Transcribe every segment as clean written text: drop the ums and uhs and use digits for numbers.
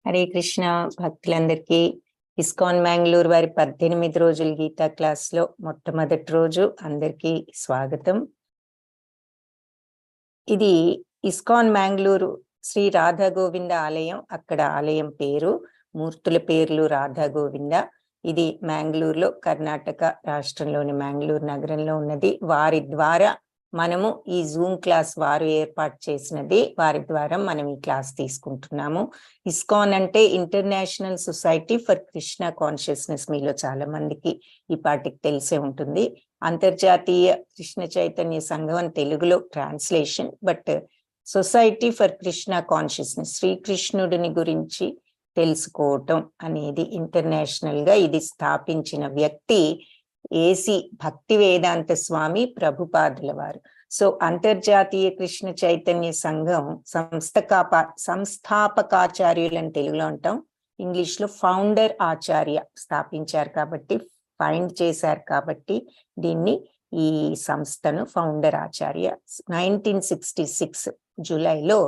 హరే కృష్ణ భక్తులందరికీ ఇస్కాన్ మ్యాంగ్లూర్ వారి 18 రోజుల గీతా క్లాస్ లో మొట్టమొదటి రోజు అందరికీ స్వాగతం. ఇది ఇస్కాన్ మ్యాంగ్లూరు శ్రీ రాధా గోవింద ఆలయం. అక్కడ ఆలయం పేరు, మూర్తుల పేర్లు రాధా గోవింద. ఇది మ్యాంగ్లూరులో, కర్ణాటక రాష్ట్రంలోని మ్యాంగ్లూరు నగరంలో ఉన్నది. వారి ద్వారా మనము ఈ జూమ్ క్లాస్ వారు ఏర్పాటు చేసినది, వారి ద్వారా మనం ఈ క్లాస్ తీసుకుంటున్నాము. ఇస్కాన్ అంటే international society for Krishna consciousness. మీలో చాలా మందికి ఈ పాటికి తెలిసే ఉంటుంది. అంతర్జాతీయ కృష్ణ చైతన్య సంఘం అని తెలుగులో translation. But society for Krishna consciousness, శ్రీకృష్ణుడిని గురించి తెలుసుకోవటం అనేది ఇంటర్నేషనల్ గా ఇది స్థాపించిన వ్యక్తి ఏసి భక్తి వేదాంత స్వామి ప్రభుపాదుల వారు. సో అంతర్జాతీయ కృష్ణ చైతన్య సంఘం సంస్థాపకాచార్యులు అని తెలుగులో అంటాం, ఇంగ్లీష్ లో ఫౌండర్ ఆచార్య స్థాపించారు కాబట్టి, ఫైండ్ చేశారు కాబట్టి దీన్ని, ఈ సంస్థను ఫౌండర్ ఆచార్య 1966 జూలైలో,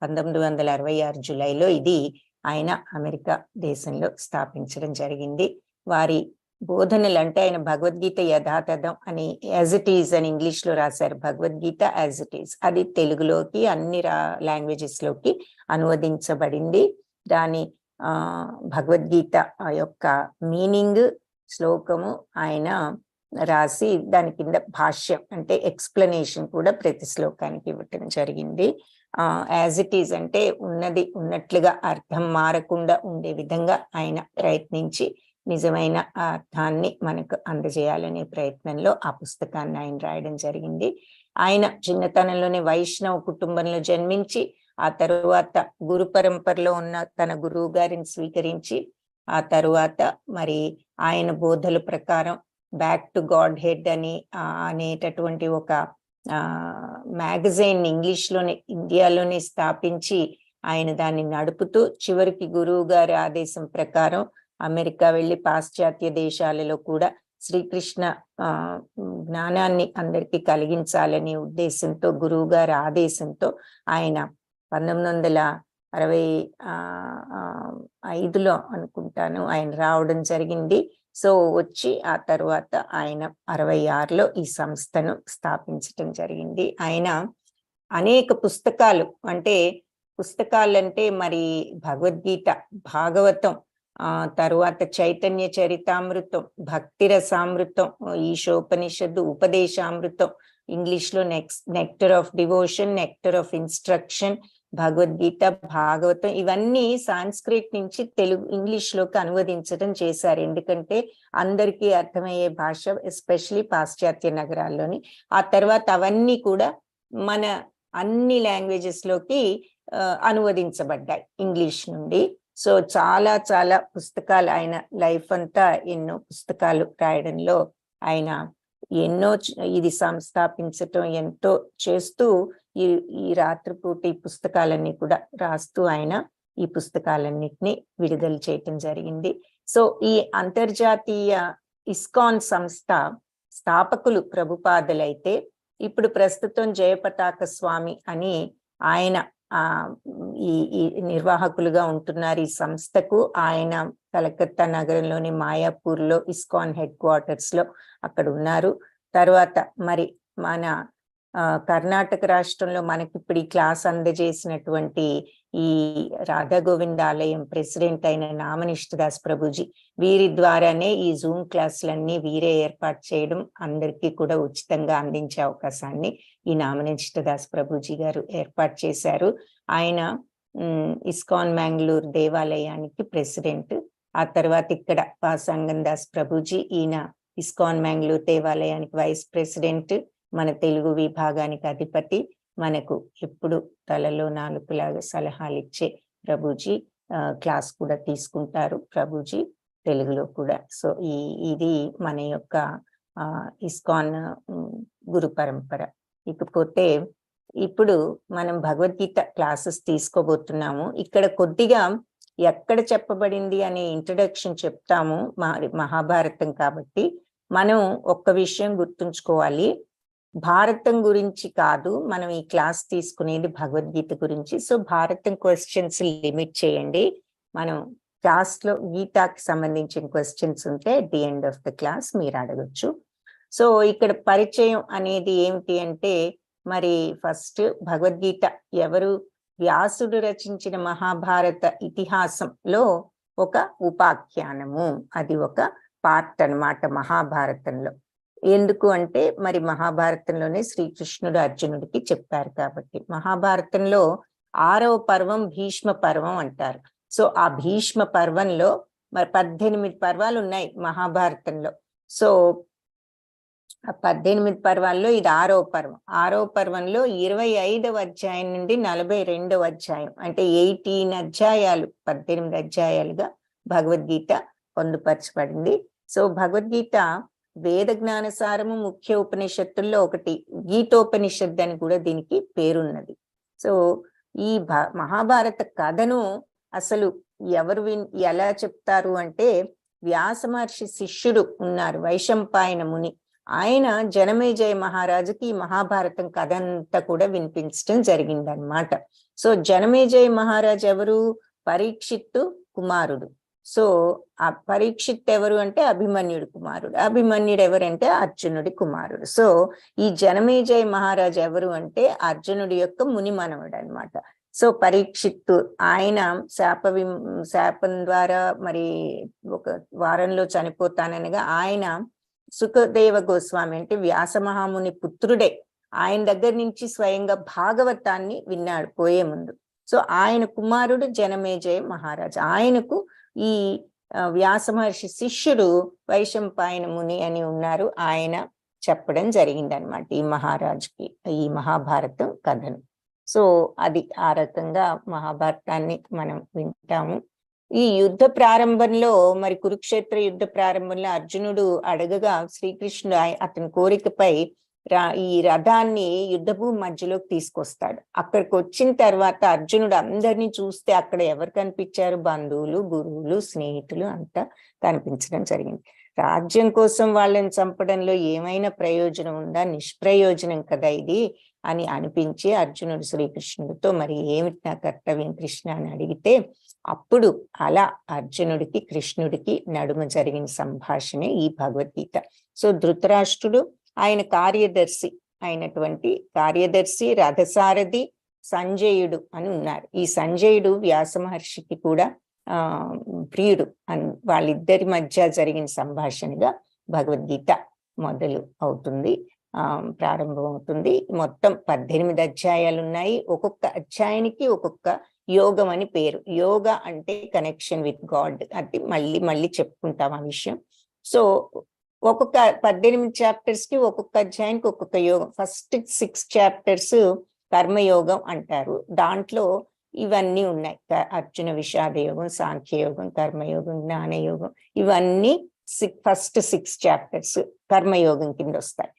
1966 జూలైలో ఇది ఆయన అమెరికా దేశంలో స్థాపించడం జరిగింది. వారి బోధనలు అంటే ఆయన భగవద్గీత యథాతథం అని, యాజ్ ఇట్ ఈజ్ అని ఇంగ్లీష్ లో రాశారు. భగవద్గీత యాజ్ ఇట్ ఈజ్, అది తెలుగులోకి అన్ని లాంగ్వేజెస్ లోకి అనువదించబడింది. దాని భగవద్గీత యొక్క మీనింగ్, శ్లోకము ఆయన రాసి దాని కింద భాష్యం అంటే ఎక్స్ప్లెనేషన్ కూడా ప్రతి శ్లోకానికి ఇవ్వటం జరిగింది. యాజ్ ఇట్ ఈజ్ అంటే ఉన్నది ఉన్నట్లుగా, అర్థం మారకుండా ఉండే విధంగా ఆయన ప్రయత్నించి నిజమైన అర్థాన్ని మనకు అందజేయాలనే ప్రయత్నంలో ఆ పుస్తకాన్ని ఆయన రాయడం జరిగింది. ఆయన చిన్నతనంలోనే వైష్ణవ కుటుంబంలో జన్మించి, ఆ తరువాత గురు పరంపరలో ఉన్న తన గురువు గారిని స్వీకరించి, ఆ తరువాత మరి ఆయన బోధల ప్రకారం బ్యాక్ టు గాడ్ హెడ్ అని అనేటటువంటి ఒక మ్యాగజైన్ ఇంగ్లీష్ లోనే, ఇండియాలోనే స్థాపించి ఆయన దాన్ని నడుపుతూ, చివరికి గురువు గారి ఆదేశం ప్రకారం అమెరికా వెళ్ళి పాశ్చాత్య దేశాలలో కూడా శ్రీకృష్ణ జ్ఞానాన్ని అందరికీ కలిగించాలనే ఉద్దేశంతో, గురువు గారి ఆదేశంతో ఆయన 1965లో అనుకుంటాను ఆయన రావడం జరిగింది. సో వచ్చి ఆ తర్వాత ఆయన 66లో ఈ సంస్థను స్థాపించటం జరిగింది. ఆయన అనేక పుస్తకాలు, అంటే పుస్తకాలంటే మరి భగవద్గీత, భాగవతం, తరువాత చైతన్య చరితామృతం, భక్తి రసామృతం, ఈశోపనిషత్తు, ఉపదేశామృతం, ఇంగ్లీష్ లో nectar of devotion, nectar of instruction, Bhagavad Gita, Bhagavatam, ఇవన్నీ సాంస్క్రిట్ నుంచి తెలుగు ఇంగ్లీష్ లోకి అనువదించడం చేశారు. ఎందుకంటే అందరికీ అర్థమయ్యే భాష, ఎస్పెషలీ పాశ్చాత్య నగరాల్లోని. ఆ తర్వాత అవన్నీ కూడా మన అన్ని లాంగ్వేజెస్ లోకి అనువదించబడ్డాయి ఇంగ్లీష్ నుండి. సో చాలా చాలా పుస్తకాలు, ఆయన లైఫ్ అంతా ఎన్నో పుస్తకాలు రాయడంలో ఆయన ఎన్నో, ఇది సంస్థాపించటం ఎంతో చేస్తూ ఈ రాత్రిపూట ఈ పుస్తకాలన్నీ కూడా రాస్తూ ఆయన ఈ పుస్తకాలన్నిటినీ విడుదల చేయటం జరిగింది. సో ఈ అంతర్జాతీయ ఇస్కాన్ సంస్థ స్థాపకులు ప్రభుపాదులైతే, ఇప్పుడు ప్రస్తుతం జయపతాక స్వామి అని ఆయన ఈ నిర్వాహకులుగా ఉంటున్నారు ఈ సంస్థకు. ఆయన కలకత్తా నగరంలోని మాయాపూర్ లో ఇస్కాన్ హెడ్ క్వార్టర్స్ లో అక్కడ ఉన్నారు. తర్వాత మరి మన కర్ణాటక రాష్ట్రంలో మనకి ఇప్పుడు ఈ క్లాస్ అందజేసినటువంటి ఈ రాధా గోవింద ఆలయం ప్రెసిడెంట్ అయిన నామనిష్ఠ దాస్ ప్రభుజీ, వీరి ద్వారానే ఈ జూమ్ క్లాసులన్నీ వీరే ఏర్పాటు చేయడం, అందరికీ కూడా ఉచితంగా అందించే అవకాశాన్ని ఈ నామనిష్ఠ దాస్ ప్రభుజీ గారు ఏర్పాటు చేశారు. ఆయన ఇస్కాన్ మ్యాంగ్లూర్ దేవాలయానికి ప్రెసిడెంట్. ఆ తర్వాత ఇక్కడ వాసంగన్ దాస్ ప్రభుజీ, ఈయన ఇస్కాన్ మ్యాంగ్లూర్ దేవాలయానికి వైస్ ప్రెసిడెంట్, మన తెలుగు విభాగానికి అధిపతి, మనకు ఎప్పుడు తలలో నాలుగులాగా సలహాలు ఇచ్చే ప్రభుజీ. క్లాస్ కూడా తీసుకుంటారు ప్రభుజీ తెలుగులో కూడా. సో ఇది మన యొక్క ఇస్కాన్ గురు పరంపర. ఇకపోతే ఇప్పుడు మనం భగవద్గీత క్లాసెస్ తీసుకోబోతున్నాము. ఇక్కడ కొద్దిగా ఎక్కడ చెప్పబడింది అనే ఇంట్రడక్షన్ చెప్తాము. మహాభారతం కాబట్టి మనం ఒక్క విషయం గుర్తుంచుకోవాలి, భారతం గురించి కాదు మనం ఈ క్లాస్ తీసుకునేది, భగవద్గీత గురించి. సో భారతం క్వశ్చన్స్ లిమిట్ చేయండి. మనం క్లాస్ లో గీతాకి సంబంధించిన క్వశ్చన్స్ ఉంటే at the end of the class మీరు అడగచ్చు. సో ఇక్కడ పరిచయం అనేది ఏమిటి అంటే, మరి ఫస్ట్ భగవద్గీత ఎవరు, వ్యాసుడు రచించిన మహాభారత ఇతిహాసంలో ఒక ఉపాఖ్యానము, అది ఒక పార్ట్ అన్నమాట మహాభారతంలో. ఎందుకు అంటే మరి మహాభారతంలోనే శ్రీకృష్ణుడు అర్జునుడికి చెప్పారు కాబట్టి. మహాభారతంలో 6వ పర్వం భీష్మ పర్వం అంటారు. సో ఆ భీష్మ పర్వంలో మరి 18 పర్వాలు ఉన్నాయి మహాభారతంలో. సో ఆ 18 పర్వాల్లో ఇది 6వ పర్వం. 6వ పర్వంలో 25వ అధ్యాయం నుండి 42వ అధ్యాయం, అంటే 18 అధ్యాయాలు, 18 అధ్యాయాలుగా భగవద్గీత పొందుపరచబడింది. సో భగవద్గీత వేద జ్ఞానసారము ముఖ్య ఉపనిషత్తుల్లో ఒకటి, గీతోపనిషత్తు అని కూడా దీనికి పేరున్నది. సో ఈ మహాభారత కథను అసలు ఎవరు ఎలా చెప్తారు అంటే, వ్యాస మహర్షి శిష్యుడు ఉన్నారు వైశంపాయన ముని, ఆయన జనమేజయ మహారాజుకి ఈ మహాభారతం కథ అంతా కూడా వినిపించడం జరిగిందనమాట. సో జనమేజయ మహారాజు ఎవరు, పరీక్షిత్తు కుమారుడు. సో ఆ పరీక్షిత్ ఎవరు అంటే అభిమన్యుడి కుమారుడు, అభిమన్యుడు ఎవరంటే అర్జునుడి కుమారుడు. సో ఈ జనమేజయ మహారాజు ఎవరు అంటే అర్జునుడి యొక్క ముని మనవడు అనమాట. సో పరీక్షిత్తు ఆయన శాపం ద్వారా మరి ఒక వారంలో చనిపోతాననగా ఆయన సుఖదేవ గోస్వామి అంటే వ్యాస మహాముని పుత్రుడే, ఆయన దగ్గర నుంచి స్వయంగా భాగవతాన్ని విన్నాడు పోయే ముందు. సో ఆయన కుమారుడు జనమేజయ మహారాజు. ఆయనకు ఈ వ్యాస మహర్షి శిష్యుడు వైశంపాయన ముని అని ఉన్నారు, ఆయన చెప్పడం జరిగిందనమాట ఈ మహారాజుకి ఈ మహాభారతం కథను. సో అది ఆ రకంగా మహాభారతాన్ని మనం వింటాము. ఈ యుద్ధ ప్రారంభంలో మరి కురుక్షేత్ర యుద్ధ ప్రారంభంలో అర్జునుడు అడగగా శ్రీకృష్ణుడు అతని కోరికపై ఈ రథాన్ని యుద్ధభూమి మధ్యలోకి తీసుకొస్తాడు. అక్కడికి వచ్చిన తర్వాత అర్జునుడు అందరినీ చూస్తే అక్కడ ఎవరు కనిపించారు, బంధువులు, గురువులు, స్నేహితులు అంతా కనిపించడం జరిగింది. రాజ్యం కోసం వాళ్ళని చంపడంలో ఏమైనా ప్రయోజనం ఉందా, నిష్ప్రయోజనం కదా ఇది అని అనిపించి అర్జునుడు శ్రీకృష్ణుడితో మరి ఏమిటి నా కర్తవ్యం కృష్ణ అని అడిగితే, అప్పుడు అలా అర్జునుడికి కృష్ణుడికి నడుమ జరిగిన సంభాషణే ఈ భగవద్గీత. సో ధృతరాష్ట్రుడు ఆయన కార్యదర్శి అయినటువంటి కార్యదర్శి రథసారథి సంజయుడు అని ఉన్నారు. ఈ సంజయుడు వ్యాస మహర్షికి కూడా ప్రియుడు అని వాళ్ళిద్దరి మధ్య జరిగిన సంభాషణగా భగవద్గీత మొదలు అవుతుంది, ప్రారంభం అవుతుంది. మొత్తం 18 అధ్యాయాలు ఉన్నాయి. ఒక్కొక్క అధ్యాయానికి ఒక్కొక్క యోగం అని పేరు. యోగ అంటే కనెక్షన్ విత్ గాడ్, అది మళ్ళీ మళ్ళీ చెప్పుకుంటాం ఆ విషయం. సో ఒక్కొక్క 18 చాప్టర్స్ కి ఒక్కొక్క అధ్యాయానికి ఒక్కొక్క యోగం. ఫస్ట్ 6 చాప్టర్స్ కర్మయోగం అంటారు. దాంట్లో ఇవన్నీ ఉన్నాయి, అర్జున విషాద యోగం, సాంఖ్యయోగం, కర్మయోగం, జ్ఞానయోగం, ఇవన్నీ ఫస్ట్ 6 చాప్టర్స్ కర్మయోగం కింద వస్తాయి.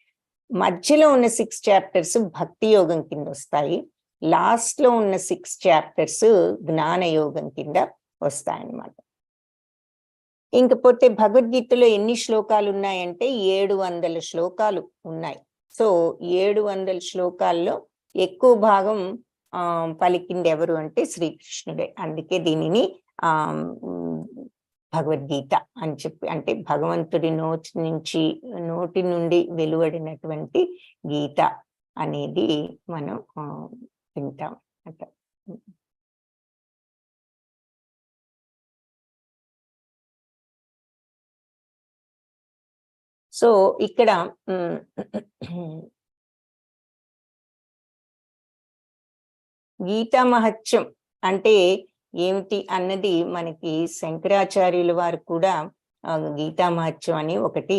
మధ్యలో ఉన్న 6 చాప్టర్స్ భక్తి యోగం కింద వస్తాయి. లాస్ట్ లో ఉన్న 6 చాప్టర్స్ జ్ఞానయోగం కింద వస్తాయన్నమాట. ఇంకపోతే భగవద్గీతలో ఎన్ని శ్లోకాలు ఉన్నాయంటే 700 శ్లోకాలు ఉన్నాయి. సో 700 శ్లోకాల్లో ఎక్కువ భాగం పలికింది ఎవరు అంటే శ్రీకృష్ణుడే. అందుకే దీనిని భగవద్గీత అని చెప్పి, అంటే భగవంతుడి నోటి నుండి వెలువడినటువంటి గీత అనేది మనం వింటాం అంట. సో ఇక్కడ గీతా మహత్యం అంటే ఏమిటి అన్నది మనకి శంకరాచార్యుల వారు కూడా గీతా మహత్యం అని ఒకటి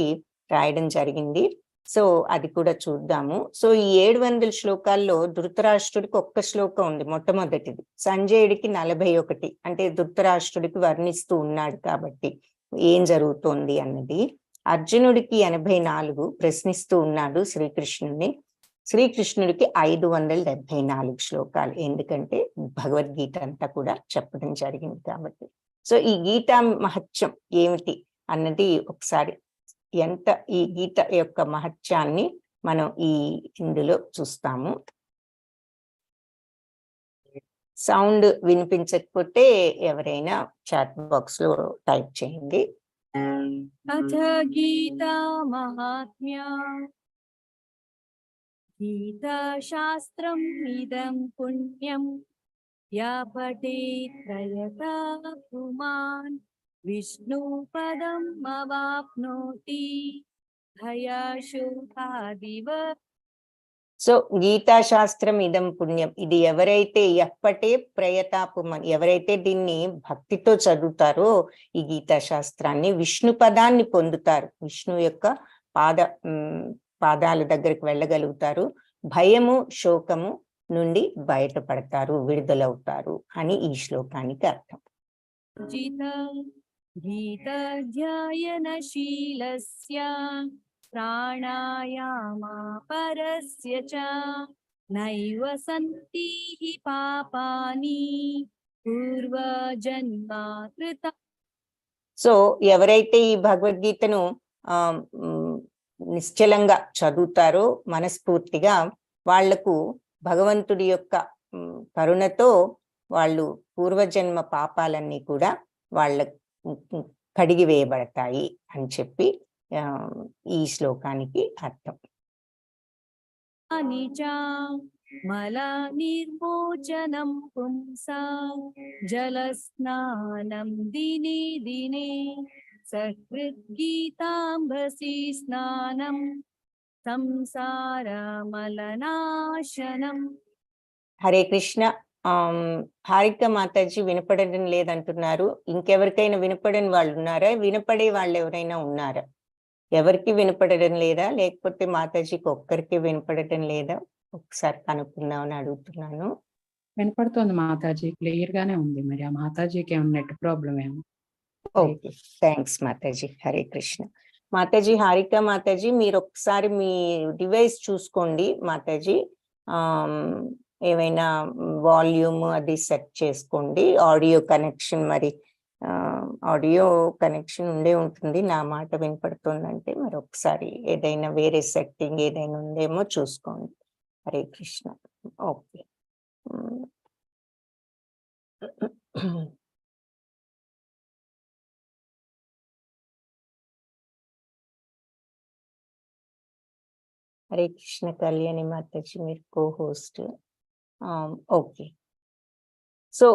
రాయడం జరిగింది. సో అది కూడా చూద్దాము. సో ఈ 700 శ్లోకాల్లో ధృతరాష్ట్రుడికి ఒక్క శ్లోకం ఉంది, మొట్టమొదటిది. సంజయుడికి 41, అంటే ధృతరాష్ట్రుడికి వర్ణిస్తూ ఉన్నాడు కాబట్టి ఏం జరుగుతోంది అన్నది. అర్జునుడికి 84 ప్రశ్నిస్తూ ఉన్నాడు శ్రీకృష్ణుడిని. శ్రీకృష్ణుడికి 574 శ్లోకాలు, ఎందుకంటే భగవద్గీత అంతా కూడా చెప్పడం జరిగింది కాబట్టి. సో ఈ గీతా మహత్యం ఏమిటి అన్నది ఒకసారి, ఎంత ఈ గీత యొక్క మహత్యాన్ని మనం ఇందులో చూస్తాము. సౌండ్ వినిపించకపోతే ఎవరైనా చాట్ బాక్స్ లో టైప్ చేయండి. అథ గీతా మహాత్మ్యా గీతా శాస్త్రం ఇదం పుణ్యం యా పఠేత్ త్రయతా పుమాన్ విష్ణు పదం అవాప్నోతి భయాశోకాదివ. సో గీతా శాస్త్రం ఇదం పుణ్యం, ఇది ఎవరైతే ఎప్పటే ప్రయతాపుమన్, ఎవరైతే దీన్ని భక్తితో చదువుతారో ఈ గీతా శాస్త్రాన్ని, విష్ణు పదాన్ని పొందుతారు, విష్ణు యొక్క పాదాల దగ్గరికి వెళ్ళగలుగుతారు, భయము శోకము నుండి బయటపడతారు, విడుదలవుతారు అని ఈ శ్లోకానికి అర్థం. గీతాధ్యాయనశీలస్య ప్రాణాయామా పరస్య చ నైవ సంతి హి పాపాని పూర్వజన్మా కృత. సో ఎవరైతే ఈ భగవద్గీతను నిశ్చలంగా చదువుతారో మనస్ఫూర్తిగా, వాళ్లకు భగవంతుడి యొక్క కరుణతో వాళ్ళు పూర్వజన్మ పాపాలన్నీ కూడా వాళ్ళ కడిగి వేయబడతాయి అని చెప్పి ఈ శ్లోకానికి అర్థం. మల నిర్మోచనం పుంసా జలస్నానం దినే దినే సకృత్ గీతాంబసి స్నానం సంసార మలనాశనం. హరే కృష్ణ. హారిక మాతాజీ వినపడడం లేదంటున్నారు. ఇంకెవరికైనా వినపడని వాళ్ళు ఉన్నారా? వినపడే వాళ్ళు ఎవరైనా ఉన్నారా? ఎవరికి వినపడడం లేదా, లేకపోతే మాతాజీకి ఒక్కరికి వినపడటం లేదా? ఒకసారి కనుక్కుందామని అడుగుతున్నాను. వినపడుతోంది మాతాజీ, క్లియర్ గానే ఉంది. మరి ఆ మాతాజీకి ఏమన్నా నెట్ ప్రాబ్లం ఏమో. ఓకే, థ్యాంక్స్ మాతాజీ. హరే కృష్ణ. మాతాజీ, హారిక మాతాజీ మీరు ఒకసారి మీ డివైస్ చూసుకోండి మాతాజీ. ఏమైనా వాల్యూమ్ అది సెట్ చేసుకోండి. ఆడియో కనెక్షన్, మరి ఆడియో కనెక్షన్ ఉండే ఉంటుంది. నా మాట వినపడుతుందంటే మరి ఒకసారి ఏదైనా వేరే సెట్టింగ్ ఏదైనా ఉందేమో చూసుకోండి. హరే కృష్ణ. ఓకే, హరే కృష్ణ. కళ్యాణి మాతాజీ మీరు కో-హోస్ట్. ఓకే. సో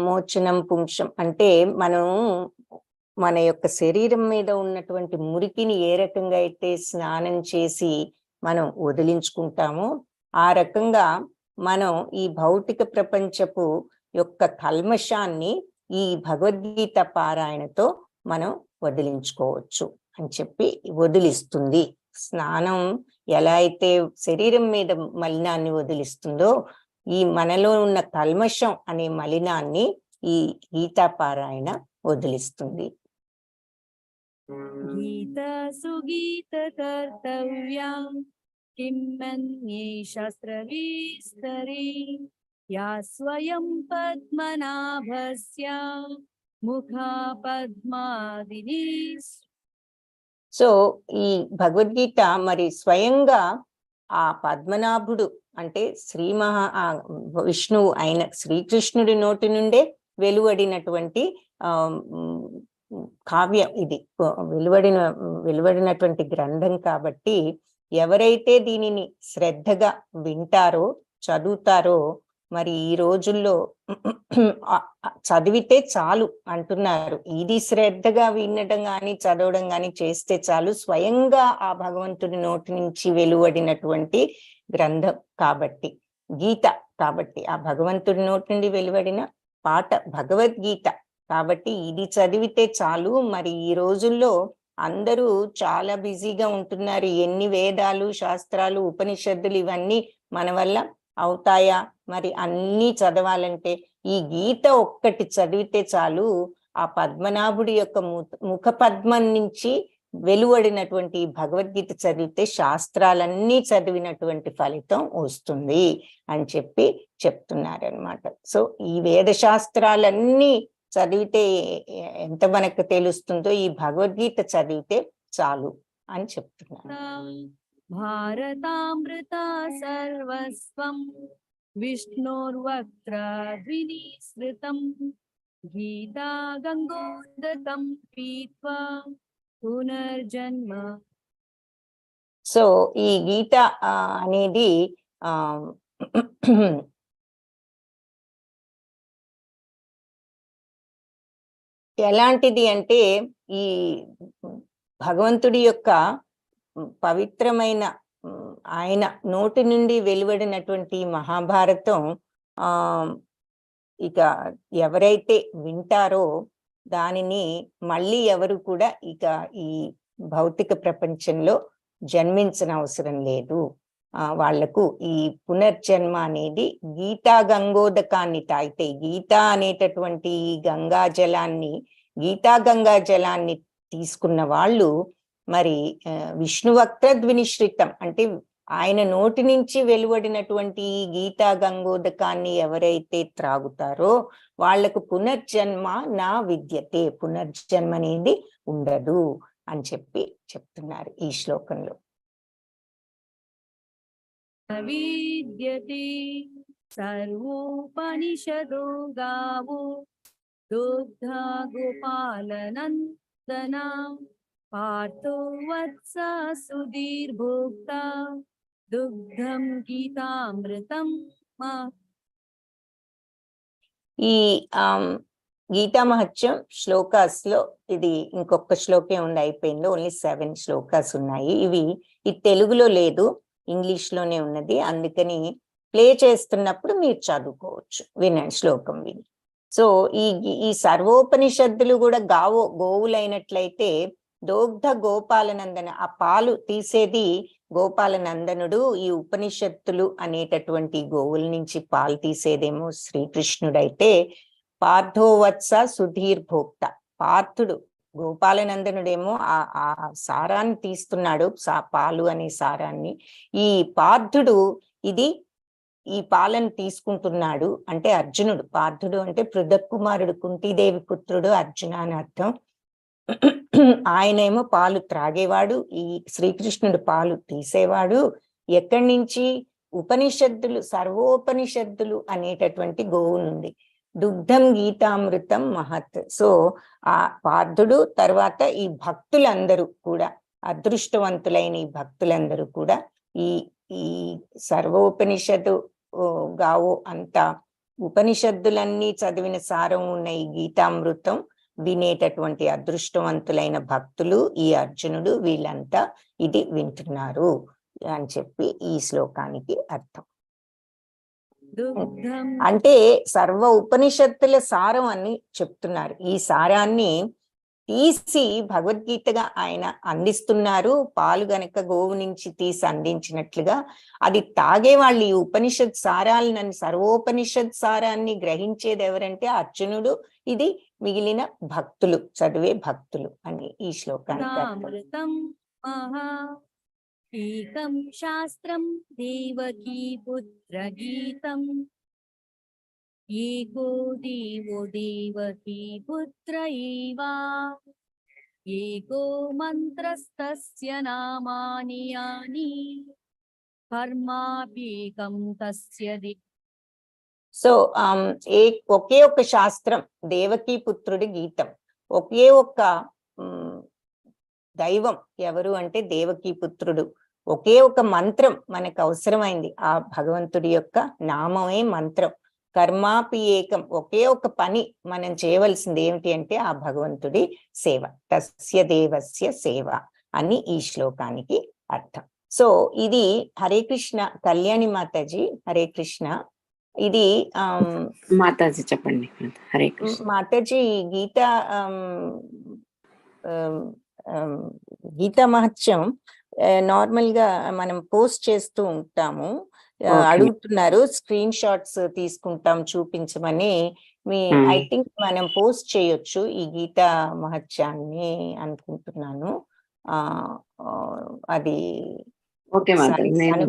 మోచనం పుంసం అంటే మనం మన యొక్క శరీరం మీద ఉన్నటువంటి మురికిని ఏ రకంగా అయితే స్నానం చేసి మనం వదిలించుకుంటామో, ఆ రకంగా మనం ఈ భౌతిక ప్రపంచపు యొక్క కల్మషాన్ని ఈ భగవద్గీత పారాయణతో మనం వదిలించుకోవచ్చు అని చెప్పి వదిలిస్తుంది. స్నానం ఎలా అయితే శరీరం మీద మలినాన్ని వదిలిస్తుందో, ఈ మనలో ఉన్న కల్మషం అనే మలినాన్ని ఈ గీతా పారాయణ వదిలిస్తుంది. గీత సుగీత కర్తవ్యం కిమ్మన్యే శాస్త్రవిస్తరే యా స్వయం పద్మనాభస్య ముఖ పద్మాదిని. సో ఈ భగవద్గీత మరి స్వయంగా ఆ పద్మనాభుడు అంటే విష్ణువు అయిన శ్రీకృష్ణుడి నోటి నుండే వెలువడినటువంటి కావ్యం ఇది, వెలువడినటువంటి గ్రంథం. కాబట్టి ఎవరైతే దీనిని శ్రద్ధగా వింటారో చదువుతారో, మరి ఈ రోజుల్లో చదివితే చాలు అంటున్నారు. ఇది శ్రద్ధగా వినడం కానీ చదవడం కానీ చేస్తే చాలు, స్వయంగా ఆ భగవంతుడి నోటి నుంచి వెలువడినటువంటి గ్రంథం కాబట్టి, గీత కాబట్టి, ఆ భగవంతుడి నోటి నుండి వెలువడిన పాట భగవద్గీత కాబట్టి ఇది చదివితే చాలు. మరి ఈ రోజుల్లో అందరూ చాలా బిజీగా ఉంటున్నారు. ఎన్ని వేదాలు, శాస్త్రాలు, ఉపనిషత్తులు ఇవన్నీ మన వల్ల అవుతాయా? మరి అన్నీ చదవాలంటే ఈ గీత ఒక్కటి చదివితే చాలు. ఆ పద్మనాభుడి యొక్క ముఖ పద్మం నుంచి వెలువడినటువంటి భగవద్గీత చదివితే శాస్త్రాలన్నీ చదివినటువంటి ఫలితం వస్తుంది అని చెప్పి చెప్తున్నారనమాట. సో ఈ వేద శాస్త్రాలన్నీ చదివితే ఎంత మనకు తెలుస్తుందో, ఈ భగవద్గీత చదివితే చాలు అని చెప్తున్నారు. భారతామృత సర్వస్వం विष्णोर्वक्त्रद्विनिसृतं गीता गंगोदकं पीत्वा पुनर्जन्म. సో ఈ గీత అనేది ఎలాంటిది అంటే ఈ భగవంతుడి యొక్క పవిత్రమైన ఆయన నోటి నుండి వెలువడినటువంటి మహాభారతం ఇక ఎవరైతే వింటారో దానిని మళ్ళీ ఎవరు కూడా ఇక ఈ భౌతిక ప్రపంచంలో జన్మించిన అవసరం లేదు. వాళ్లకు ఈ పునర్జన్మ అనేది గీతా గంగోదకాన్ని తాగితే, గీతా అనేటటువంటి గంగా జలాన్ని తీసుకున్న వాళ్ళు మరి విష్ణువక్త్రద్వినిశ్రితం అంటే ఆయన నోటి నుంచి వెలువడినటువంటి గీతా గంగోదకాన్ని ఎవరైతే త్రాగుతారో వాళ్లకు పునర్జన్మ నా విద్యతే, పునర్జన్మ అనేది ఉండదు అని చెప్తున్నారు ఈ శ్లోకంలో. విద్యతే సర్వోపనిషదో గావో దుగ్ధా గోపాలనందనా పార్థో వత్స సుధీర్భోక్తా దుగ్ధం గీతామృతం. ఈ గీతా మహత్యం శ్లోకాస్ లో ఇది ఇంకొక శ్లోకే ఉంది, అయిపోయింది. ఓన్లీ 7 శ్లోకాస్ ఉన్నాయి. ఇవి తెలుగులో లేదు, ఇంగ్లీష్ లోనే ఉన్నది. అందుకని ప్లే చేస్తున్నప్పుడు మీరు చదువుకోవచ్చు, వినండి శ్లోకం విని. సో ఈ సర్వోపనిషత్తులు కూడా గోవులైనట్లయితే దోగ్ధ గోపాలనందన, ఆ పాలు తీసేది గోపాలనందనుడు. ఈ ఉపనిషత్తులు అనేటటువంటి గోవుల నుంచి పాలు తీసేదేమో శ్రీకృష్ణుడైతే పార్థోవత్స సుధీర్ భోక్త, పార్థుడు గోపాలనందనుడేమో ఆ సారాన్ని తీస్తున్నాడు, పాలు అనే సారాన్ని. ఈ పార్థుడు ఈ పాలను తీసుకుంటున్నాడు అంటే అర్జునుడు. పార్థుడు అంటే పృథక్ కుమారుడు, కుంతీదేవి పుత్రుడు అర్జున అని అర్థం. ఆయనేమో పాలు త్రాగేవాడు, ఈ శ్రీకృష్ణుడు పాలు తీసేవాడు. ఎక్కడి నుంచి? ఉపనిషత్తులు, సర్వోపనిషత్తులు అనేటటువంటి గోవు నుండి. దుగ్ధం గీతామృతం మహత్. సో ఆ పార్థుడు తర్వాత ఈ భక్తులందరూ కూడా, అదృష్టవంతులైన ఈ భక్తులందరూ కూడా ఈ సర్వోపనిషత్తు గావో అంతా ఉపనిషత్తులన్నీ చదివిన సారం ఉన్న ఈ గీతామృతం వినేటటువంటి అదృష్టవంతులైన భక్తులు, ఈ అర్జునుడు, వీళ్ళంతా ఇది వింటున్నారు అని చెప్పి ఈ శ్లోకానికి అర్థం. అంటే సర్వ ఉపనిషత్తుల సారం అని చెప్తున్నారు. ఈ సారాన్ని తీసి భగవద్గీతగా ఆయన అందిస్తున్నారు. పాలు గనక గోవు నుంచి తీసి అందించినట్లుగా అది తాగే వాళ్ళు ఈ ఉపనిషత్ సారాలను, సర్వోపనిషత్ సారాన్ని గ్రహించేది ఎవరంటే అర్జునుడు, ఇది మిగిలిన భక్తులు, చదివే భక్తులు అని ఈ శ్లోకానికి. ఏకం శాస్త్రం దేవకీ పుత్ర గీతం ఏకో దేవో దేవకీ పుత్ర ఏవా ఏకో మంత్రస్తస్య నామాని యాని కర్మాప్యేకం తస్య. సో ఒకే ఒక శాస్త్రం, దేవకీ పుత్రుడి గీతం. ఒకే ఒక్క దైవం ఎవరు అంటే దేవకీ పుత్రుడు. ఒకే ఒక మంత్రం మనకు అవసరమైంది, ఆ భగవంతుడి యొక్క నామమే మంత్రం. కర్మాపి ఏకం, ఒకే ఒక పని మనం చేయవలసింది ఏమిటి అంటే ఆ భగవంతుడి సేవ. తస్య దేవస్య సేవ అని ఈ శ్లోకానికి అర్థం. సో ఇది హరే కృష్ణ. కళ్యాణి మాతాజీ హరే కృష్ణ. ఇది మాతాజీ చెప్పండి. హరే కృష్ణ మాతాజీ. గీతా మహత్యం నార్మల్ గా మనం పోస్ట్ చేస్తూ ఉంటాము. అడుగుతున్నారు స్క్రీన్ షాట్స్ తీసుకుంటాం చూపించమని. ఐ థింక్ మనం పోస్ట్ చేయొచ్చు ఈ గీతా మహత్యాన్ని అనుకుంటున్నాను. అది ఓకే మాతాజీ, నేను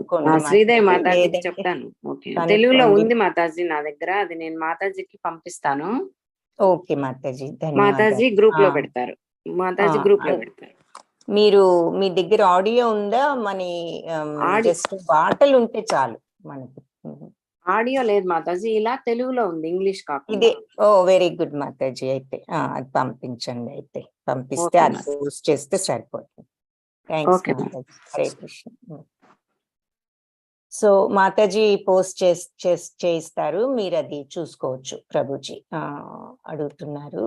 శ్రీదేవి మాతాజీకి చెప్తాను. ఓకే, తెలుగులో ఉంది మాతాజీ నా దగ్గర, అది నేను మాతాజీకి పంపిస్తాను. ఓకే మాతాజీ, మాతాజీ గ్రూప్ లో పెడతారు. మాతాజీ గ్రూప్ లో పెడతారు. మీరు మీ దగ్గర ఆడియో ఉందా? మన జస్ట్ పాటలు ఉంటే చాలు మనకి. ఆడియో లేదు మాతాజీ, ఇలా తెలుగులో ఉంది, ఇంగ్లీష్ కాకుండా. ఇదే. ఓ వెరీ గుడ్ మాతాజీ. అయితే అది పంపించండి. అయితే పంపిస్తే ఓకే అది మాతాజీ. పోస్ట్ చేస్తే సరిపోతుంది. Thanks okay Mataji. Hare Krishna. So Mataji post చేయిస్తారు, మీరు అది చూసుకోవచ్చు. ప్రభుజీ అడుగుతున్నారు,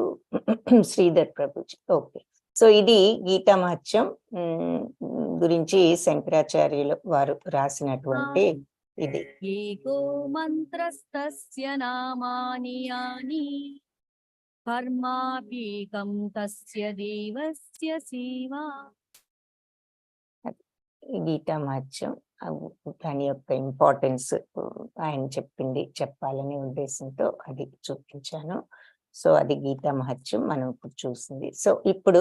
శ్రీధర్ ప్రభుజీ. ఓకే. సో ఇది గీతా మహత్యం గురించి శంకరాచార్యులు వారు రాసినటువంటి ఇది. ఏకో మంత్రస్తస్య నామాని యాని కర్మాపీకం తస్య దేవస్య శివా. గీతా మహత్యం దాని యొక్క ఇంపార్టెన్స్ ఆయన చెప్పాలనే ఉద్దేశంతో అది చూపించాను. సో అది గీతా మహత్యం మనం ఇప్పుడు చూసింది. సో ఇప్పుడు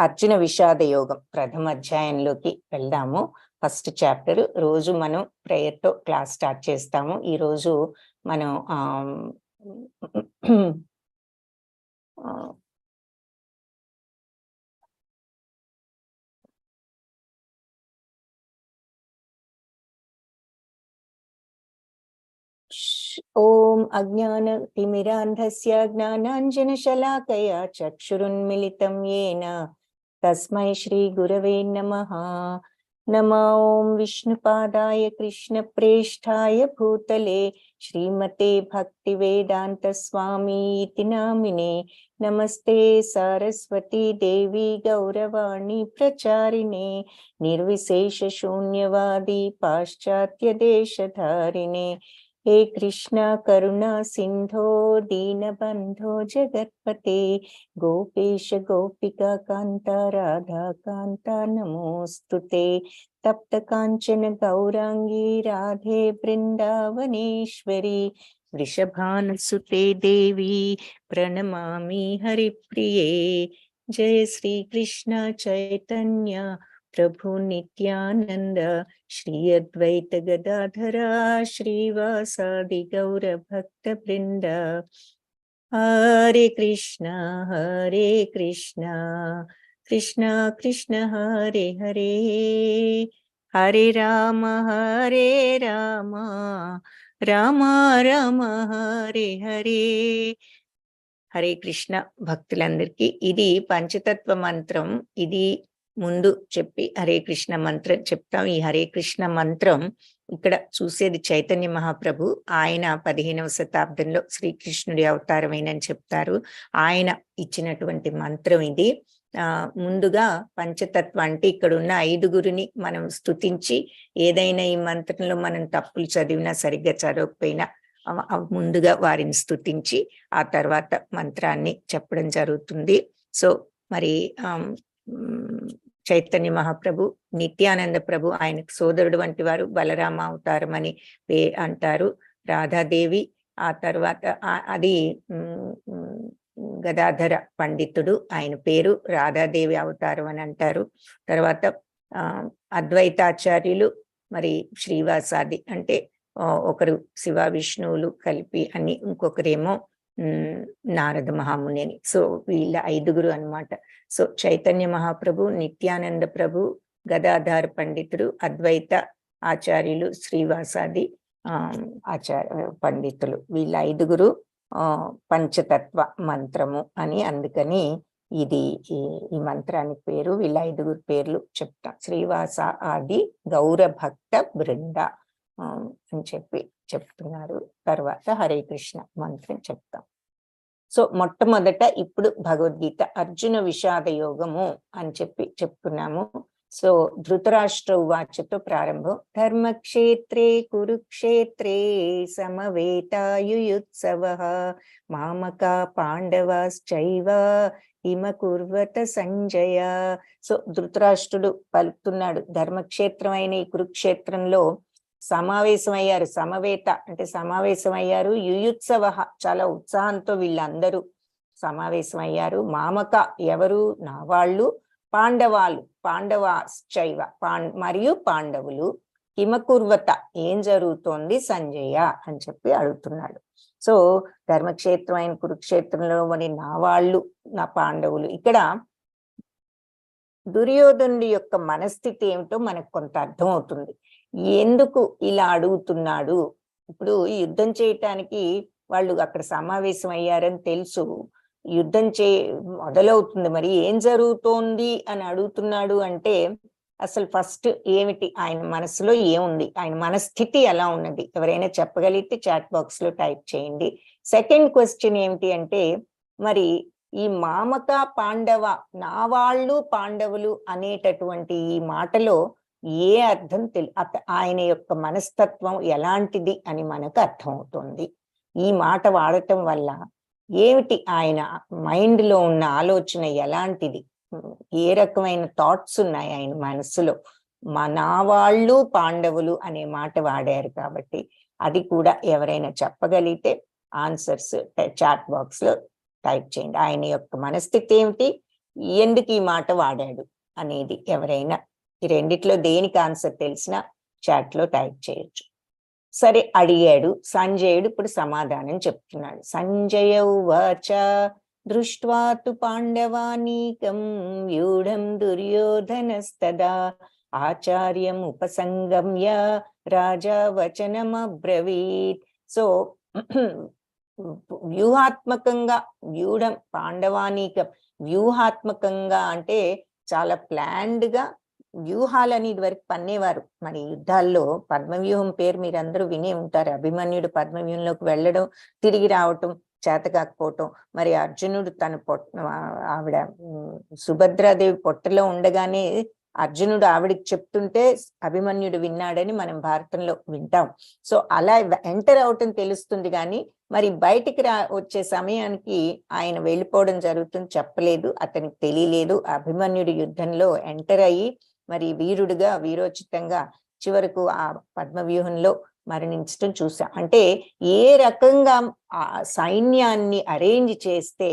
అర్జున విషాద యోగం ప్రథమ అధ్యాయంలోకి వెళ్దాము. First chapter. రోజు మనం ప్రేయర్ తో క్లాస్ స్టార్ట్ చేస్తాము. ఈ రోజు మనం ఓం అజ్ఞానతిమిరాంధస్య జ్ఞానాంజనశలాకయా చక్షురున్మిలితం యేన తస్మై శ్రీ గురవే నమః. నమో ఓం విష్ణుపాదాయ కృష్ణప్రేష్ఠాయ భూతలే శ్రీమతే భక్తివేదాంత స్వామి ఇతి నామినే. నమస్తే సారస్వతీ దేవి గౌరవాణి ప్రచారిణే నిర్విశేష శూన్యవాది పాశ్చాత్య దేశధారిణే. हे कृष्णा करुणा सिंधो दीनबंधो जगत्पते गोपेश गोपिका कांता राधा कांता नमोस्तुते. तप्त कांचन गौरांगी राधे वृंदावनेश्वरी वृषभानुसुते देवी प्रणमामि हरिप्रिये. जय श्री कृष्ण चैतन्य प्रभु नित्यानंद श्री अद्वैत गदाधरा श्रीवासादि गौर भक्त वृंद. हरे कृष्णा कृष्णा कृष्ण हरे हरे, हरे राम राम राम हरे हरे. హరే కృష్ణ. భక్తులందరికీ ఇది పంచతత్వ మంత్రం. ఇది ముందు చెప్పి హరే కృష్ణ మంత్రం చెప్తాం. ఈ హరే కృష్ణ మంత్రం ఇక్కడ చూసేది చైతన్య మహాప్రభు. ఆయన 15వ శతాబ్దంలో శ్రీకృష్ణుడి అవతారమైనని చెప్తారు. ఆయన ఇచ్చినటువంటి మంత్రం ఇది. ముందుగా పంచతత్వ అంటే ఇక్కడ ఉన్న 5గురిని మనం స్తుతించి, ఏదైనా ఈ మంత్రంలో మనం తప్పులు చదివినా సరిగ్గా చదవకపోయినా ముందుగా వారిని స్తుతించి ఆ తర్వాత మంత్రాన్ని చెప్పడం జరుగుతుంది. సో మరి చైతన్య మహాప్రభు, నిత్యానంద ప్రభు ఆయనకు సోదరుడు వంటి వారు, బలరామ అవతారం అని అంటారు. రాధాదేవి, ఆ తర్వాత అది గదాధర పండితుడు, ఆయన పేరు రాధాదేవి అవతారం అని అంటారు. తర్వాత అద్వైతాచార్యులు, మరి శ్రీవాసాది అంటే ఒకరు శివ విష్ణువులు కలిపి అని, ఇంకొకరేమో నారద మహాముని అని. సో వీళ్ళ 5గురు అన్నమాట. సో చైతన్య మహాప్రభు, నిత్యానంద ప్రభు, గదాధార పండితుడు, అద్వైత ఆచార్యులు, శ్రీవాసాది పండితులు, వీళ్ళ 5గురు పంచతత్వ మంత్రము అని. అందుకని ఇది ఈ మంత్రానికి పేరు. వీళ్ళ 5గురు పేర్లు చెప్తాం. శ్రీవాస ఆది గౌర భక్త బృంద అని చెప్తున్నారు. తర్వాత హరే కృష్ణ మంత్రం చెప్తాం. సో మొట్టమొదట ఇప్పుడు భగవద్గీత అర్జున విషాద యోగము అని చెప్తున్నాము. సో ధృతరాష్ట్ర ఉవాచతో ప్రారంభం. ధర్మక్షేత్రే కురుక్షేత్రే సమవేతాయుయుత్సవః మామకా పాండవాశ్చైవ ఇమ కుర్వత సంజయ. సో ధృతరాష్ట్రుడు పలుకుతున్నాడు, ధర్మక్షేత్రం అయిన ఈ కురుక్షేత్రంలో సమావేశమయ్యారు. సమవేత అంటే సమావేశమయ్యారు. యుయుత్సవ చాలా ఉత్సాహంతో వీళ్ళందరూ సమావేశమయ్యారు. మామక ఎవరు? నా వాళ్ళు. పాండవాలు పాండవాశ్చైవ మరియు పాండవులు. హిమకుర్వత ఏం జరుగుతోంది సంజయ అని అడుగుతున్నాడు. సో ధర్మక్షేత్రం అయిన కురుక్షేత్రంలో మరి నా వాళ్ళు, నా పాండవులు. ఇక్కడ దుర్యోధనుడి యొక్క మనస్థితి ఏమిటో మనకు కొంత అర్థమవుతుంది. ఎందుకు ఇలా అడుగుతున్నాడు, ఇప్పుడు యుద్ధం చేయటానికి వాళ్ళు అక్కడ సమావేశం అయ్యారని తెలుసు, యుద్ధం మొదలవుతుంది, మరి ఏం జరుగుతోంది అని అడుగుతున్నాడు అంటే అసలు ఫస్ట్ ఏమిటి, ఆయన మనసులో ఏముంది, ఆయన మనస్థితి ఎలా ఉన్నది, ఎవరైనా చెప్పగలిగితే చాట్ బాక్స్ లో టైప్ చేయండి. సెకండ్ క్వశ్చన్ ఏమిటి అంటే, మరి ఈ మామక పాండవ, నా వాళ్ళు పాండవులు అనేటటువంటి ఈ మాటలో ఏ అర్థం ఆయన యొక్క మనస్తత్వం ఎలాంటిది అని మనకు అర్థమవుతుంది. ఈ మాట వాడటం వల్ల ఏమిటి, ఆయన మైండ్ లో ఉన్న ఆలోచన ఎలాంటిది, ఏ రకమైన థాట్స్ ఉన్నాయి ఆయన మనసులో. నా వాళ్ళు పాండవులు అనే మాట వాడారు కాబట్టి అది కూడా ఎవరైనా చెప్పగలిగితే ఆన్సర్స్ చాట్ బాక్స్ లో టైప్ చేయండి. ఆయన యొక్క మనస్థితి ఏమిటి, ఎందుకు ఈ మాట వాడాడు అనేది ఎవరైనా ఈ రెండిట్లో దేనికి ఆన్సర్ తెలిసినా చాట్ లో టైప్ చేయొచ్చు. సరే, అడిగాడు సంజయుడు, ఇప్పుడు సమాధానం చెప్తున్నాడు. సంజయ ఉవాచ దృష్ట్వా తు పాండవానీకం వ్యూఢం దుర్యోధనస్తదా ఆచార్యం ఉపసంగమ్య రాజా వచనమబ్రవీత్. సో వ్యూహాత్మకంగా, వ్యూఢం పాండవానీకం, వ్యూహాత్మకంగా అంటే చాలా ప్లాన్డ్ గా వ్యూహాలని ఇదివరకు పన్నేవారు. మరి యుద్ధాల్లో పద్మవ్యూహం పేరు మీరందరూ వినే ఉంటారు. అభిమన్యుడు పద్మవ్యూహంలోకి వెళ్ళడం, తిరిగి రావటం, చేత కాకపోవటం, మరి అర్జునుడు తన ఆవిడ సుభద్రాదేవి పొట్టలో ఉండగానే అర్జునుడు ఆవిడికి చెప్తుంటే అభిమన్యుడు విన్నాడని మనం భారతంలో వింటాం. సో అలా ఎంటర్ అవటం తెలుస్తుంది, కానీ మరి బయటికి వచ్చే సమయానికి ఆయన వెళ్ళిపోవడం జరుగుతుంది, చెప్పలేదు, అతనికి తెలియలేదు. అభిమన్యుడి యుద్ధంలో ఎంటర్ అయ్యి మరి వీరుడుగా, వీరోచితంగా చివరకు ఆ పద్మవ్యూహంలో మరణించడం చూసాం. అంటే ఏ రకంగా ఆ సైన్యాన్ని అరేంజ్ చేస్తే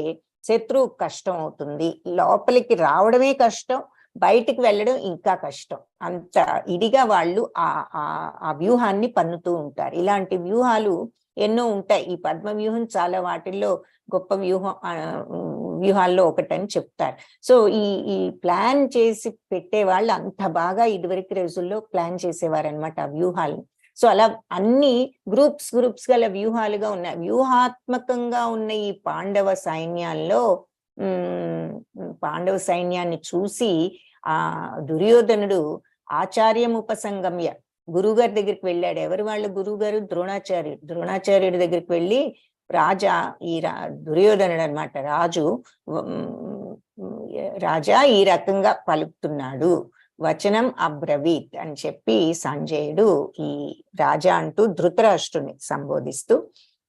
శత్రువు కష్టం అవుతుంది, లోపలికి రావడమే కష్టం, బయటికి వెళ్ళడం ఇంకా కష్టం, అంత ఇదిగా వాళ్ళు ఆ వ్యూహాన్ని పన్నుతూ ఉంటారు. ఇలాంటి వ్యూహాలు ఎన్నో ఉంటాయి. ఈ పద్మ వ్యూహం చాలా వాటిల్లో గొప్ప వ్యూహాల్లో ఒకటని చెప్తారు. సో ఈ ప్లాన్ చేసి పెట్టే వాళ్ళు అంత బాగా ఇదివరకు రోజుల్లో ప్లాన్ చేసేవారు అనమాట ఆ వ్యూహాలను. సో అలా అన్ని గ్రూప్స్ గల వ్యూహాలుగా ఉన్నాయి. వ్యూహాత్మకంగా ఉన్న ఈ పాండవ సైన్యాల్లో పాండవ సైన్యాన్ని చూసి ఆ దుర్యోధనుడు ఆచార్యం ఉపసంగమ్య, గురువుగారి దగ్గరికి వెళ్ళాడు. ఎవరు వాళ్ళు గురువుగారు? ద్రోణాచార్యుడి దగ్గరికి వెళ్ళి, రాజా దుర్యోధనుడు అనమాట, రాజా ఈ రకంగా పలుకుతున్నాడు, వచనం అబ్రవీత్ అని చెప్పి సంజయుడు ఈ రాజా అంటూ ధృతరాష్ట్రుని సంబోధిస్తూ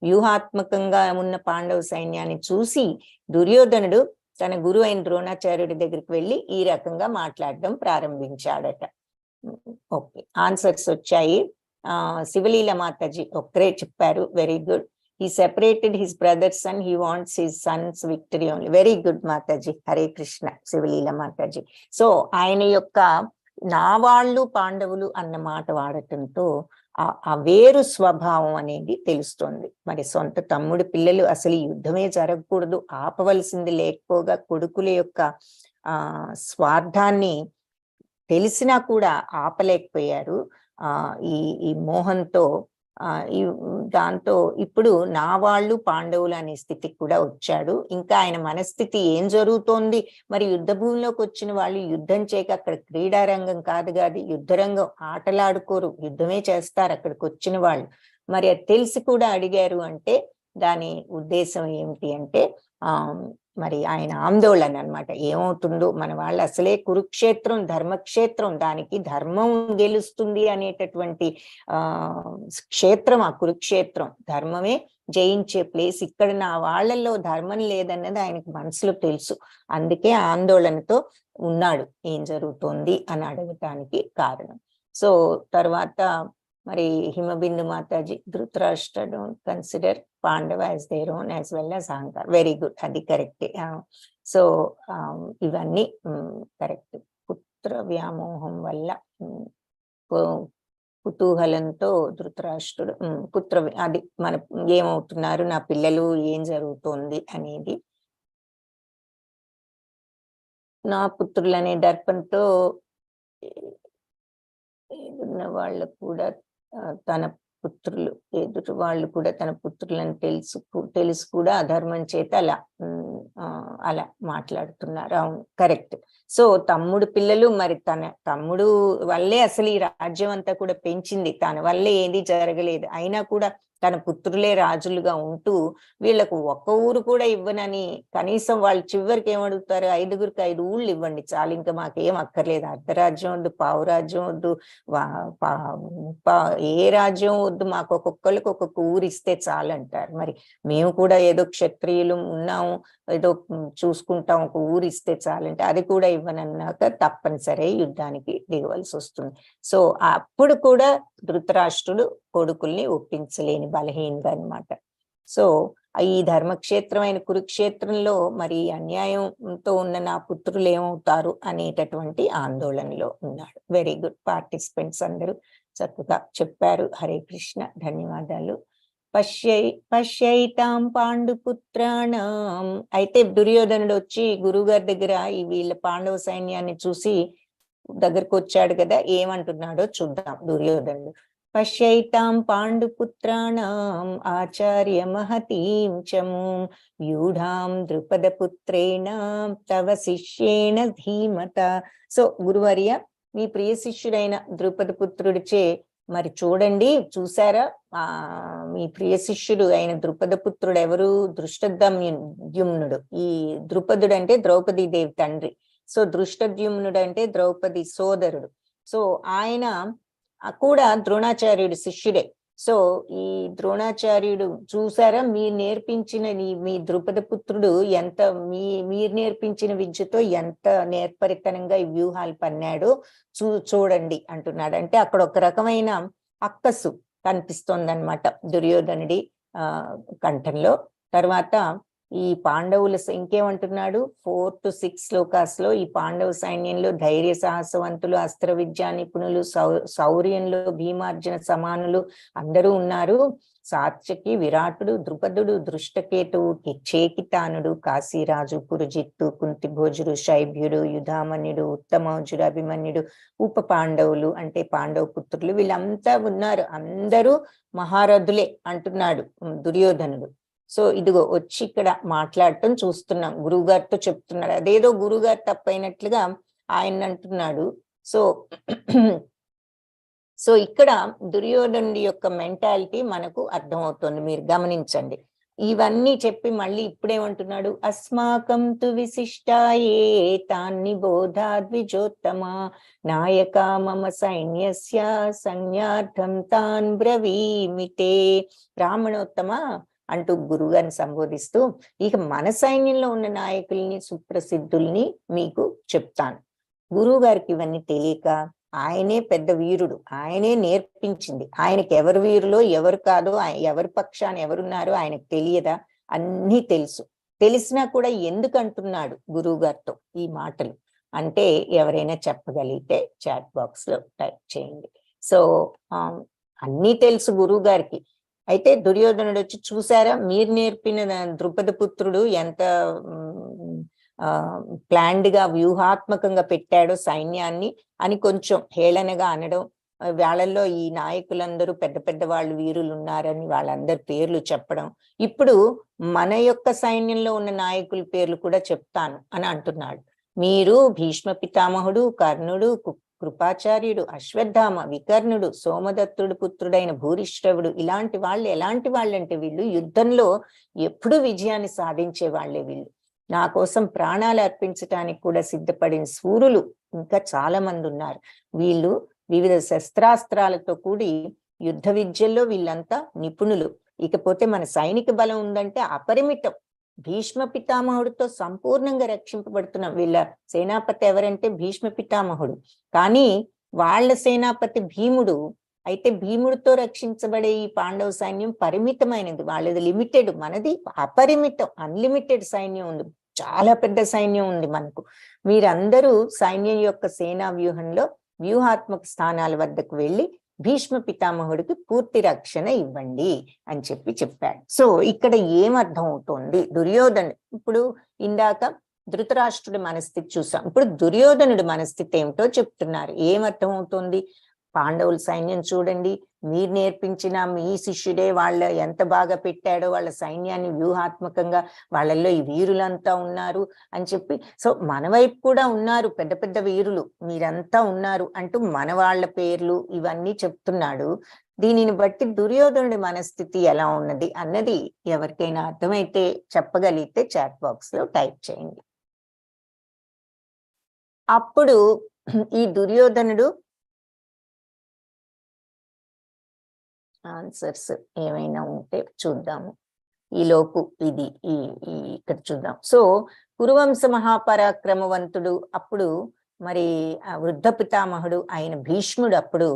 వ్యూహాత్మకంగా ఉన్న పాండవ సైన్యాన్ని చూసి దుర్యోధనుడు తన గురువు అయిన ద్రోణాచార్యుడి దగ్గరికి వెళ్ళి ఈ రకంగా మాట్లాడడం ప్రారంభించాడట. ఓకే, ఆన్సర్స్ వచ్చాయి. శివలీల మాతాజీ ఒక్కరే చెప్పారు, very good. He separated his brothers and he wants his son's victory only. Very good, Mataji. Hare Krishna, Sivalila Mataji. So, ఆయన యొక్క నా వాళ్ళు పాండవులు అన్న మాట వాడటంతో ఆ వేరు స్వభావం అనేది తెలుస్తుంది. మరి సొంత తమ్ముడి పిల్లలు అసలు యుద్ధమే జరగకూడదు, ఆపవలసింది లేకపోగా కొడుకుల యొక్క స్వార్థాన్ని తెలిసినా కూడా ఆపలేకపోయారు. ఈ మోహంతో దాంతో ఇప్పుడు నా వాళ్ళు పాండవులు అనే స్థితికి కూడా వచ్చాడు. ఇంకా ఆయన మనస్థితి ఏం జరుగుతోంది, మరి యుద్ధ భూమిలోకి వచ్చిన వాళ్ళు యుద్ధం చేయక, అక్కడ క్రీడారంగం కాదు కాదు, యుద్ధరంగం, ఆటలాడుకోరు, యుద్ధమే చేస్తారు అక్కడికి వచ్చిన వాళ్ళు. మరి అది తెలిసి కూడా అడిగారు అంటే దాని ఉద్దేశం ఏమిటి అంటే మరి ఆయన ఆందోళన అనమాట. ఏమవుతుందో, మన వాళ్ళు అసలే కురుక్షేత్రం ధర్మక్షేత్రం, దానికి ధర్మం గెలుస్తుంది అనేటటువంటి క్షేత్రం ఆ కురుక్షేత్రం, ధర్మమే జయించే ప్లేస్. ఇక్కడ నా వాళ్ళల్లో ధర్మం లేదన్నది ఆయనకు మనసులో తెలుసు, అందుకే ఆందోళనతో ఉన్నాడు ఏం జరుగుతోంది అని అడగటానికి కారణం. సో తర్వాత మరి హిమబిందు మాతాజీ, Dhritarashtra don't consider Pandava as their own as well as ahankar. Very good, అది కరెక్ట్. సో ఇవన్నీ కరెక్ట్. పుత్ర వ్యామోహం వల్ల కుతూహలంతో ధృతరాష్ట్రుడు అది మన ఏమవుతున్నారు నా పిల్లలు, ఏం జరుగుతోంది అనేది, నా పుత్రులనే దర్పంతో ఉన్న వాళ్ళు కూడా తన పుత్రులు ఎదుటి వాళ్ళు కూడా తన పుత్రులను తెలుసు కూడా అధర్మం చేత అలా మాట్లాడుతున్నారు. అవును, కరెక్ట్. సో తమ్ముడు పిల్లలు, మరి తన తమ్ముడు వల్లే అసలు ఈ రాజ్యం అంతా కూడా పెంచింది, తన వల్లే ఏది జరగలేదు, అయినా కూడా తన పుత్రులే రాజులుగా ఉంటూ వీళ్ళకు ఒక్క ఊరు కూడా ఇవ్వనని, కనీసం వాళ్ళు చివరికి ఏమడుగుతారు, 5గురికి 5 ఊళ్ళు ఇవ్వండి చాలు, ఇంకా మాకేం అక్కర్లేదు, అర్ధరాజ్యం వద్దు, పావు రాజ్యం వద్దు, ఏ రాజ్యం వద్దు, మాకు ఒక్కొక్కరికి ఒక్కొక్క ఊరు ఇస్తే చాలు అంటారు. మరి మేము కూడా ఏదో క్షత్రియులు ఉన్నాము, ఏదో చూసుకుంటాం, ఒక ఊరు ఇస్తే చాలంటే అది కూడా ఇవ్వనన్నాక తప్పనిసరి యుద్ధానికి దిగవలసి వస్తుంది. సో అప్పుడు కూడా ధృతరాష్ట్రుడు కొడుకుల్ని ఒప్పించలేని బలహీనుడు అనమాట. సో ఈ ధర్మక్షేత్రమైన కురుక్షేత్రంలో మరి అన్యాయంతో ఉన్న నా పుత్రులు ఏమవుతారు అనేటటువంటి ఆందోళనలో ఉన్నాడు. వెరీ గుడ్, పార్టిసిపెంట్స్ అందరూ చక్కగా చెప్పారు. హరే కృష్ణ, ధన్యవాదాలు. పశ్యైతాం పాండుపుత్రాణం. అయితే దుర్యోధనుడు వచ్చి గురువుగారి దగ్గర ఈ వీళ్ళ పాండవ సైన్యాన్ని చూసి దగ్గరకు వచ్చాడు కదా, ఏమంటున్నాడో చూద్దాం. దుర్యోధనుడు పశ్యైతాం పాండుపుత్రాణం ఆచార్య మహతీం చమూం వ్యూఢాం ద్రుపదపుత్రేణ తవ శిష్యేణ ధీమత. సో గురువర్య, మీ ప్రియ శిష్యుడైన ద్రుపద పుత్రుడిచే మరి చూడండి, చూసారా, మీ ప్రియ శిష్యుడు అయిన ద్రుపద పుత్రుడు ఎవరు, దృష్టద్యుమ్నుడు. ఈ ద్రుపదుడు అంటే ద్రౌపదీదేవి తండ్రి. సో దృష్టద్యుమ్నుడు అంటే ద్రౌపది సోదరుడు. సో ఆయన కూడా ద్రోణాచార్యుడు శిష్యుడే. సో ఈ ద్రోణాచార్యుడు చూసారా, మీరు నేర్పించిన మీ ద్రుపద పుత్రుడు ఎంత మీరు నేర్పించిన విద్యతో ఎంత నేర్పరితనంగా ఈ వ్యూహాలు పన్నాడో చూడండి అంటున్నాడు. అంటే అక్కడ ఒక రకమైన అక్కసు కనిపిస్తోందనమాట దుర్యోధనుడి కంఠంలో. తర్వాత ఈ పాండవుల ఇంకేమంటున్నాడు, 4 to 6 శ్లోకాస్లో ఈ పాండవ సైన్యంలో ధైర్య సాహసవంతులు, అస్త్ర విద్యా నిపుణులు, శౌర్యంలో భీమార్జున సమానులు అందరూ ఉన్నారు. సాత్యకి, విరాటుడు, ద్రుపదుడు, దృష్టకేతువు, చేకితానుడు, కాశీరాజు, పురుజిత్తు, కుంతిభోజుడు, శైభ్యుడు, యుధామన్యుడు, ఉత్తమౌజుడు, అభిమన్యుడు, ఉప పాండవులు అంటే పాండవ పుత్రులు, వీళ్ళంతా ఉన్నారు. అందరూ మహారథులే అంటున్నాడు దుర్యోధనుడు. సో ఇదిగో వచ్చి ఇక్కడ మాట్లాడటం చూస్తున్నాం, గురువుగారితో చెప్తున్నాడు. అదేదో గురువుగారు తప్పైనట్లుగా ఆయన అంటున్నాడు. సో ఇక్కడ దుర్యోధనుడి యొక్క మెంటాలిటీ మనకు అర్థమవుతుంది, మీరు గమనించండి. ఇవన్నీ చెప్పి మళ్ళీ ఇప్పుడేమంటున్నాడు, అస్మాకం తు విశిష్టాయే తాన్ని బోధాద్విజోత్తమ నాయక మమ సైన్యస్య సంజ్ఞార్థం తాన్ బ్రవీమితే. బ్రాహ్మణోత్తమ అంటూ గురువుగారిని సంబోధిస్తూ, ఇక మన సైన్యంలో ఉన్న నాయకుల్ని, సుప్రసిద్ధుల్ని మీకు చెప్తాను. గురువు గారికి ఇవన్నీ తెలియక, ఆయనే పెద్ద వీరుడు, ఆయనే నేర్పించింది, ఆయనకి ఎవరు వీరులో ఎవరు కాదో, ఎవరి పక్షాన ఎవరున్నారో ఆయనకు తెలియదా? అన్నీ తెలుసు. తెలిసినా కూడా ఎందుకు అంటున్నాడు గురువు గారితో ఈ మాటలు అంటే, ఎవరైనా చెప్పగలిగితే చాట్ బాక్స్ లో టైప్ చేయండి. సో అన్నీ తెలుసు గురువు గారికి. అయితే దుర్యోధనుడు వచ్చి చూసారా, మీరు నేర్పిన ద్రుపద పుత్రుడు ఎంత ప్లాన్డ్ గా వ్యూహాత్మకంగా పెట్టాడో సైన్యాన్ని అని కొంచెం హేళనగా అనడం, వాళ్ళల్లో ఈ నాయకులందరూ పెద్ద పెద్ద వాళ్ళు వీరులు ఉన్నారని వాళ్ళందరి పేర్లు చెప్పడం. ఇప్పుడు మన యొక్క సైన్యంలో ఉన్న నాయకుల పేర్లు కూడా చెప్తాను అని అంటున్నాడు. మీరు భీష్మ పితామహుడు, కర్ణుడు, కృపాచార్యుడు, అశ్వత్థామ, వికర్ణుడు, సోమదత్తుడు పుత్రుడైన భూరిశ్రవుడు, ఇలాంటి వాళ్ళు ఎలాంటి వాళ్ళంటే వీళ్ళు యుద్ధంలో ఎప్పుడూ విజయాన్ని సాధించే వాళ్ళే. వీళ్ళు నా కోసం ప్రాణాలు అర్పించడానికి కూడా సిద్ధపడిన శూరులు ఇంకా చాలా మంది ఉన్నారు. వీళ్ళు వివిధ శస్త్రాస్త్రాలతో కూడి యుద్ధ విద్యల్లో వీళ్ళంతా నిపుణులు. ఇకపోతే మన సైనిక బలం ఉందంటే అపరిమితం. భీష్మ పితామహుడితో సంపూర్ణంగా రక్షింపబడుతున్నాం. వీళ్ళ సేనాపతి ఎవరంటే భీష్మ పితామహుడు, కానీ వాళ్ళ సేనాపతి భీముడు. అయితే భీముడితో రక్షించబడే ఈ పాండవ సైన్యం పరిమితమైనది, వాళ్ళది లిమిటెడ్, మనది అపరిమితం, అన్లిమిటెడ్ సైన్యం ఉంది, చాలా పెద్ద సైన్యం ఉంది మనకు. మీరందరూ సైన్యం యొక్క సేనా వ్యూహంలో వ్యూహాత్మక స్థానాల వద్దకు వెళ్ళి భీష్మ పితామహుడికి పూర్తి రక్షణ ఇవ్వండి అని చెప్పాడు. సో ఇక్కడ ఏమర్థం అవుతోంది, దుర్యోధను ఇప్పుడు ఇందాక ధృతరాష్ట్రుడి మనస్థితి చూసాం, ఇప్పుడు దుర్యోధనుడి మనస్థితి ఏమిటో చెప్తున్నారు. ఏమర్థం అవుతుంది, పాండవుల సైన్యం చూడండి, మీరు నేర్పించిన మీ శిష్యుడే వాళ్ళ ఎంత బాగా పెట్టాడో, వాళ్ళ సైన్యాన్ని వ్యూహాత్మకంగా, వాళ్ళల్లో ఈ వీరులంతా ఉన్నారు అని చెప్పి, సో మన వైపు కూడా ఉన్నారు పెద్ద పెద్ద వీరులు, మీరంతా ఉన్నారు అంటూ మన వాళ్ళ పేర్లు ఇవన్నీ చెప్తున్నాడు. దీనిని బట్టి దుర్యోధనుడి మనస్థితి ఎలా ఉన్నది అన్నది ఎవరికైనా అర్థమైతే చెప్పగలిగితే చాట్ బాక్స్ లో టైప్ చేయండి. అప్పుడు ఈ దుర్యోధనుడు ఆన్సర్స్ ఏమైనా ఉంటే చూద్దాము. ఈలోపు ఇది ఇక్కడ చూద్దాం. సో కురువంశ మహాపరాక్రమవంతుడు అప్పుడు మరి ఆ వృద్ధ పితామహుడు ఆయన భీష్ముడు అప్పుడు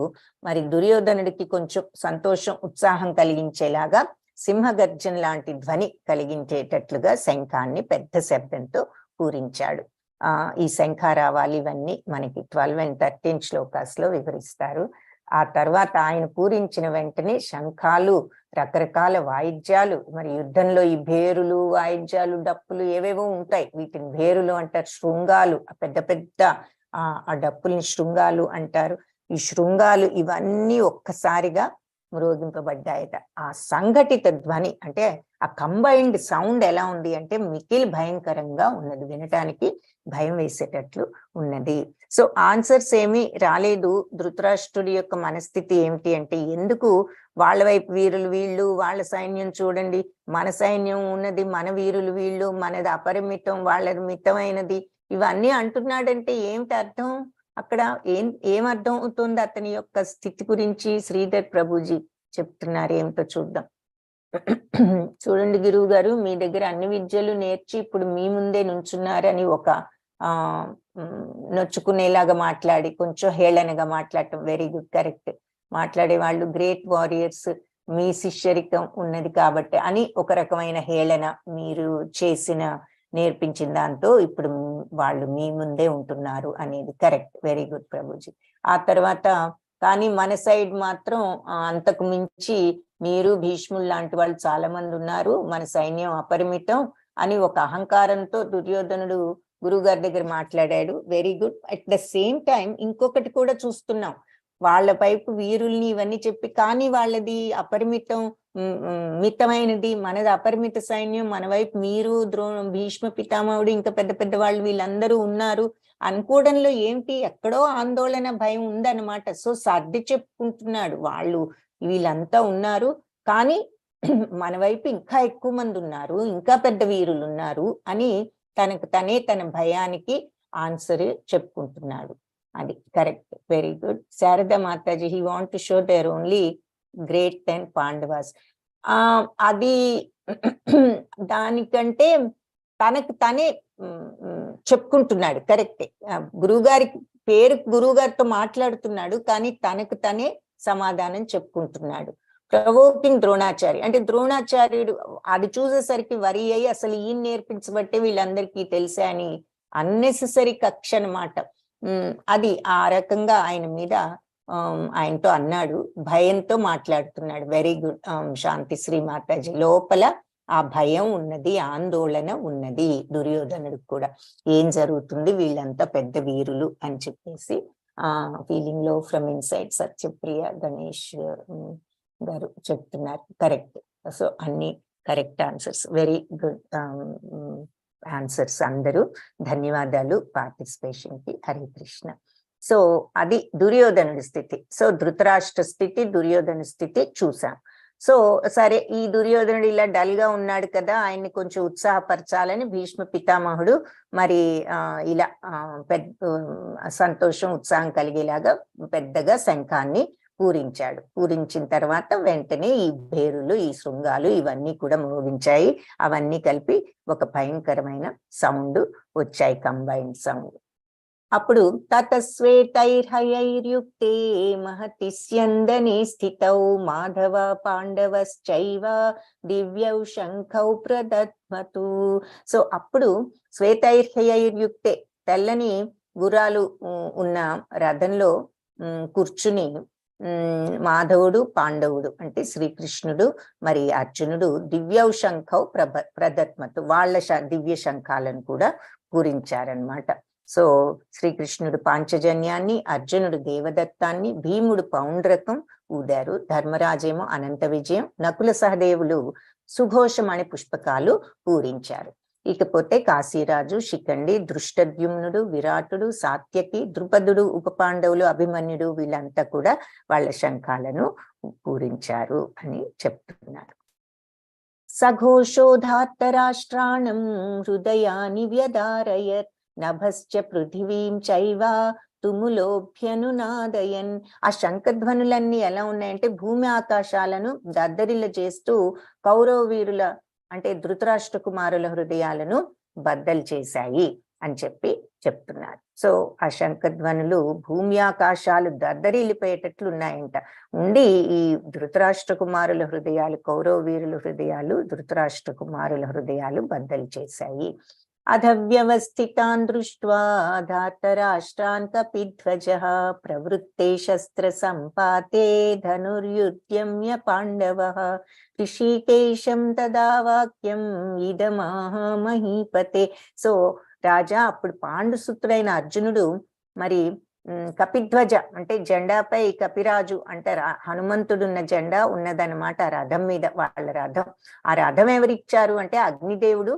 మరి దుర్యోధనుడికి కొంచెం సంతోషం ఉత్సాహం కలిగించేలాగా సింహగర్జన లాంటి ధ్వని కలిగించేటట్లుగా శంఖాన్ని పెద్ద శబ్దంతో పూరించాడు. ఈ శంఖారావాలు ఇవన్నీ మనకి 12 and 13 శ్లోకాస్లో వివరిస్తారు. ఆ తర్వాత ఆయన పూరించిన వెంటనే శంఖాలు, రకరకాల వాయిద్యాలు, మరి యుద్ధంలో ఈ భేరులు, వాయిద్యాలు, డప్పులు ఏవేవో ఉంటాయి, వీటిని భేరులు అంటారు. శృంగాలు, పెద్ద పెద్ద ఆ డప్పుల్ని శృంగాలు అంటారు. ఈ శృంగాలు ఇవన్నీ ఒక్కసారిగా మ్రోగింపబడ్డాయట. ఆ సంఘటిత ధ్వని అంటే ఆ కంబైన్డ్ సౌండ్ ఎలా ఉంది అంటే మిక్కిలి భయంకరంగా ఉన్నది, వినటానికి భయం వేసేటట్లు ఉన్నది. సో ఆన్సర్స్ ఏమీ రాలేదు. ధృతరాష్ట్రుడి యొక్క మనస్థితి ఏమిటి అంటే, ఎందుకు వాళ్ళ వైపు వీరులు వీళ్ళు, వాళ్ళ సైన్యం చూడండి, మన సైన్యం ఉన్నది, మన వీరులు వీళ్ళు, మనది అపరిమితం, వాళ్ళది మితమైనది, ఇవన్నీ అంటున్నాడంటే ఏమిటి అర్థం? అక్కడ ఏం అర్థం అవుతుంది అతని యొక్క స్థితి గురించి శ్రీధర్ ప్రభుజీ చెప్తున్నారు, ఏమిటో చూద్దాం. చూడండి గురువు గారు, మీ దగ్గర అన్ని విద్యలు నేర్చి ఇప్పుడు మీ ముందే నుంచున్నారని ఒక నొచ్చుకునేలాగా మాట్లాడి కొంచెం హేళనగా మాట్లాడటం వెరీ గుడ్, కరెక్ట్. మాట్లాడే వాళ్ళు గ్రేట్ వారియర్స్, మీ శిష్యరికం ఉన్నది కాబట్టి అని ఒక రకమైన హేళన మీరు నేర్పించిన దాంతో ఇప్పుడు వాళ్ళు మీ ముందే ఉంటున్నారు అనేది కరెక్ట్, వెరీ గుడ్ ప్రభుజీ. ఆ తర్వాత కానీ మన సైడ్ మాత్రం అంతకు మించి మీరు భీష్ములు లాంటి వాళ్ళు చాలా మంది ఉన్నారు, మన సైన్యం అపరిమితం అని ఒక అహంకారంతో దుర్యోధనుడు గురువుగారి దగ్గర మాట్లాడాడు. Very good. At the same time ఇంకొకటి కూడా చూస్తున్నాం, వాళ్ళ వైపు వీరుల్ని ఇవన్నీ చెప్పి కానీ వాళ్ళది అపరిమితం, మితమైనది, మనది అపరిమిత సైన్యం, మన వైపు మీరు భీష్మ పితామహుడు ఇంకా పెద్ద పెద్ద వాళ్ళు వీళ్ళందరూ ఉన్నారు అనుకోవడంలో ఏమిటి, ఎక్కడో ఆందోళన భయం ఉందన్నమాట. సో సర్ది చెప్పుకుంటున్నాడు, వాళ్ళు వీళ్ళంతా ఉన్నారు కానీ మన వైపు ఇంకా ఎక్కువ మంది ఉన్నారు, ఇంకా పెద్ద వీరులు ఉన్నారు అని తనకు తనే తన భయానికి ఆన్సర్ చెప్పుకుంటున్నాడు. అది correct, very good. Sharada Mataji, he want to show their only great than Pandavas. అది దానికంటే తనకు తనే చెప్పుకుంటున్నాడు, కరెక్టే. గురువుగారి పేరు గురువుగారితో మాట్లాడుతున్నాడు కానీ తనకు తనే సమాధానం చెప్పుకుంటున్నాడు. ప్రవోకింగ్ ద్రోణాచార్య అంటే ద్రోణాచార్యుడు అది చూసేసరికి వరి అయ్యి అసలు ఈయన నేర్పించబట్టే వీళ్ళందరికీ తెలిసే అని అన్నెసెసరీ కక్ష అన్నమాట. అది ఆ రకంగా ఆయన మీద ఆయనతో అన్నాడు, భయంతో మాట్లాడుతున్నాడు. వెరీ గుడ్ శాంతి శ్రీ మాతాజీ. లోపల ఆ భయం ఉన్నది, ఆందోళన ఉన్నది దుర్యోధనుడికి కూడా, ఏం జరుగుతుంది, వీళ్ళంతా పెద్ద వీరులు అని చెప్పేసి ఫీలింగ్ లో ఫ్రమ్ ఇన్సైడ్. సత్యప్రియ గణేష్ గారు చెప్తున్నారు, కరెక్ట్. సో అన్ని correct answers, very good answers అందరూ. ధన్యవాదాలు పార్టిసిపేషన్ కి. హరే కృష్ణ. సో అది దుర్యోధనుడి స్థితి. సో ధృతరాష్ట్ర స్థితి, దుర్యోధను స్థితి చూసాం. సో సరే, ఈ దుర్యోధనుడు ఇలా డల్ గా ఉన్నాడు కదా, ఆయన్ని కొంచెం ఉత్సాహపరచాలని భీష్మ పితామహుడు మరి ఇలా సంతోషం ఉత్సాహం కలిగేలాగా పెద్దగా శంఖాన్ని పూరించాడు. పూరించిన తర్వాత వెంటనే ఈ భేరులు, ఈ శృంగాలు ఇవన్నీ కూడా మోగించాయి. అవన్నీ కలిపి ఒక భయంకరమైన సౌండ్ వచ్చాయి, కంబైన్డ్ సౌండ్. అప్పుడు తతస్వేతైర్హయైర్యుక్తే మహతి స్యందనే స్థితౌ మాధవ పాండవశ్చైవ దివ్యౌ శంఖౌ ప్రదత్మతు. సో అప్పుడు శ్వేతైర్హయైర్యుక్తే, తెల్లని గుర్రాలు ఉన్న రథంలో కూర్చుని మాధవుడు, పాండవుడు అంటే శ్రీకృష్ణుడు మరి అర్జునుడు దివ్యౌ శంఖౌ ప్రదత్మతు, వాళ్ళ దివ్య శంఖాలను కూడా పూరించారనమాట. సో శ్రీకృష్ణుడు పాంచజన్యాన్ని, అర్జునుడు దేవదత్తాన్ని, భీముడు పౌండ్రకం ఊదారు, ధర్మరాజేమో అనంత విజయం, నకుల సహదేవులు సుఘోషమణి పుష్పకాలు పూరించారు. ఇకపోతే కాశీరాజు, శిఖండి, దృష్టద్యుమ్నుడు, విరాటుడు, సాత్యకి, ద్రుపదుడు, ఉప పాండవులు, అభిమన్యుడు వీళ్ళంతా కూడా వాళ్ళ శంఖాలను పూరించారు అని చెప్తున్నారు. సఘోషోధార్తరాష్ట్రాణం హృదయాని వ్యదారయత్ నభశ్చ పృథివీం చైవ తుములోభ్యనునాదయన్. ఆ శంఖధ్వనులన్నీ ఎలా ఉన్నాయంటే భూమి ఆకాశాలను దద్దరిల్ల చేస్తూ కౌరవ వీరుల అంటే ధృతరాష్ట్ర కుమారుల హృదయాలను బద్దలు చేశాయి అని చెప్తున్నారు. సో ఆ శంఖధ్వనులు భూమి ఆకాశాలు దద్దరిల్లిపోయేటట్లు ఉన్నాయంట. ఉండి ఈ ధృతరాష్ట్ర కుమారుల హృదయాలు, కౌరవ వీరుల హృదయాలు ధృతరాష్ట్ర కుమారుల హృదయాలు బద్దలు చేశాయి. అధవ్యవస్థితాన్ దృష్ట్వా ధార్తరాష్ట్రాన్ కపిధ్వజః ప్రవృత్తే శస్త్ర సంపాతే ధనుర్యుద్యమ్య పాండవః ఋషికేశం తదా వాక్యం ఇదమాహ మహీపతే. సో రాజా, అప్పుడు పాండుసుతుడైన అర్జునుడు మరి కపిధ్వజ అంటే జెండాపై కపిరాజు అంటే హనుమంతుడున్న జెండా ఉన్నదన్నమాట ఆ రథం మీద, వాళ్ళ రథం. ఆ రథం ఎవరిచ్చారు అంటే అగ్నిదేవుడు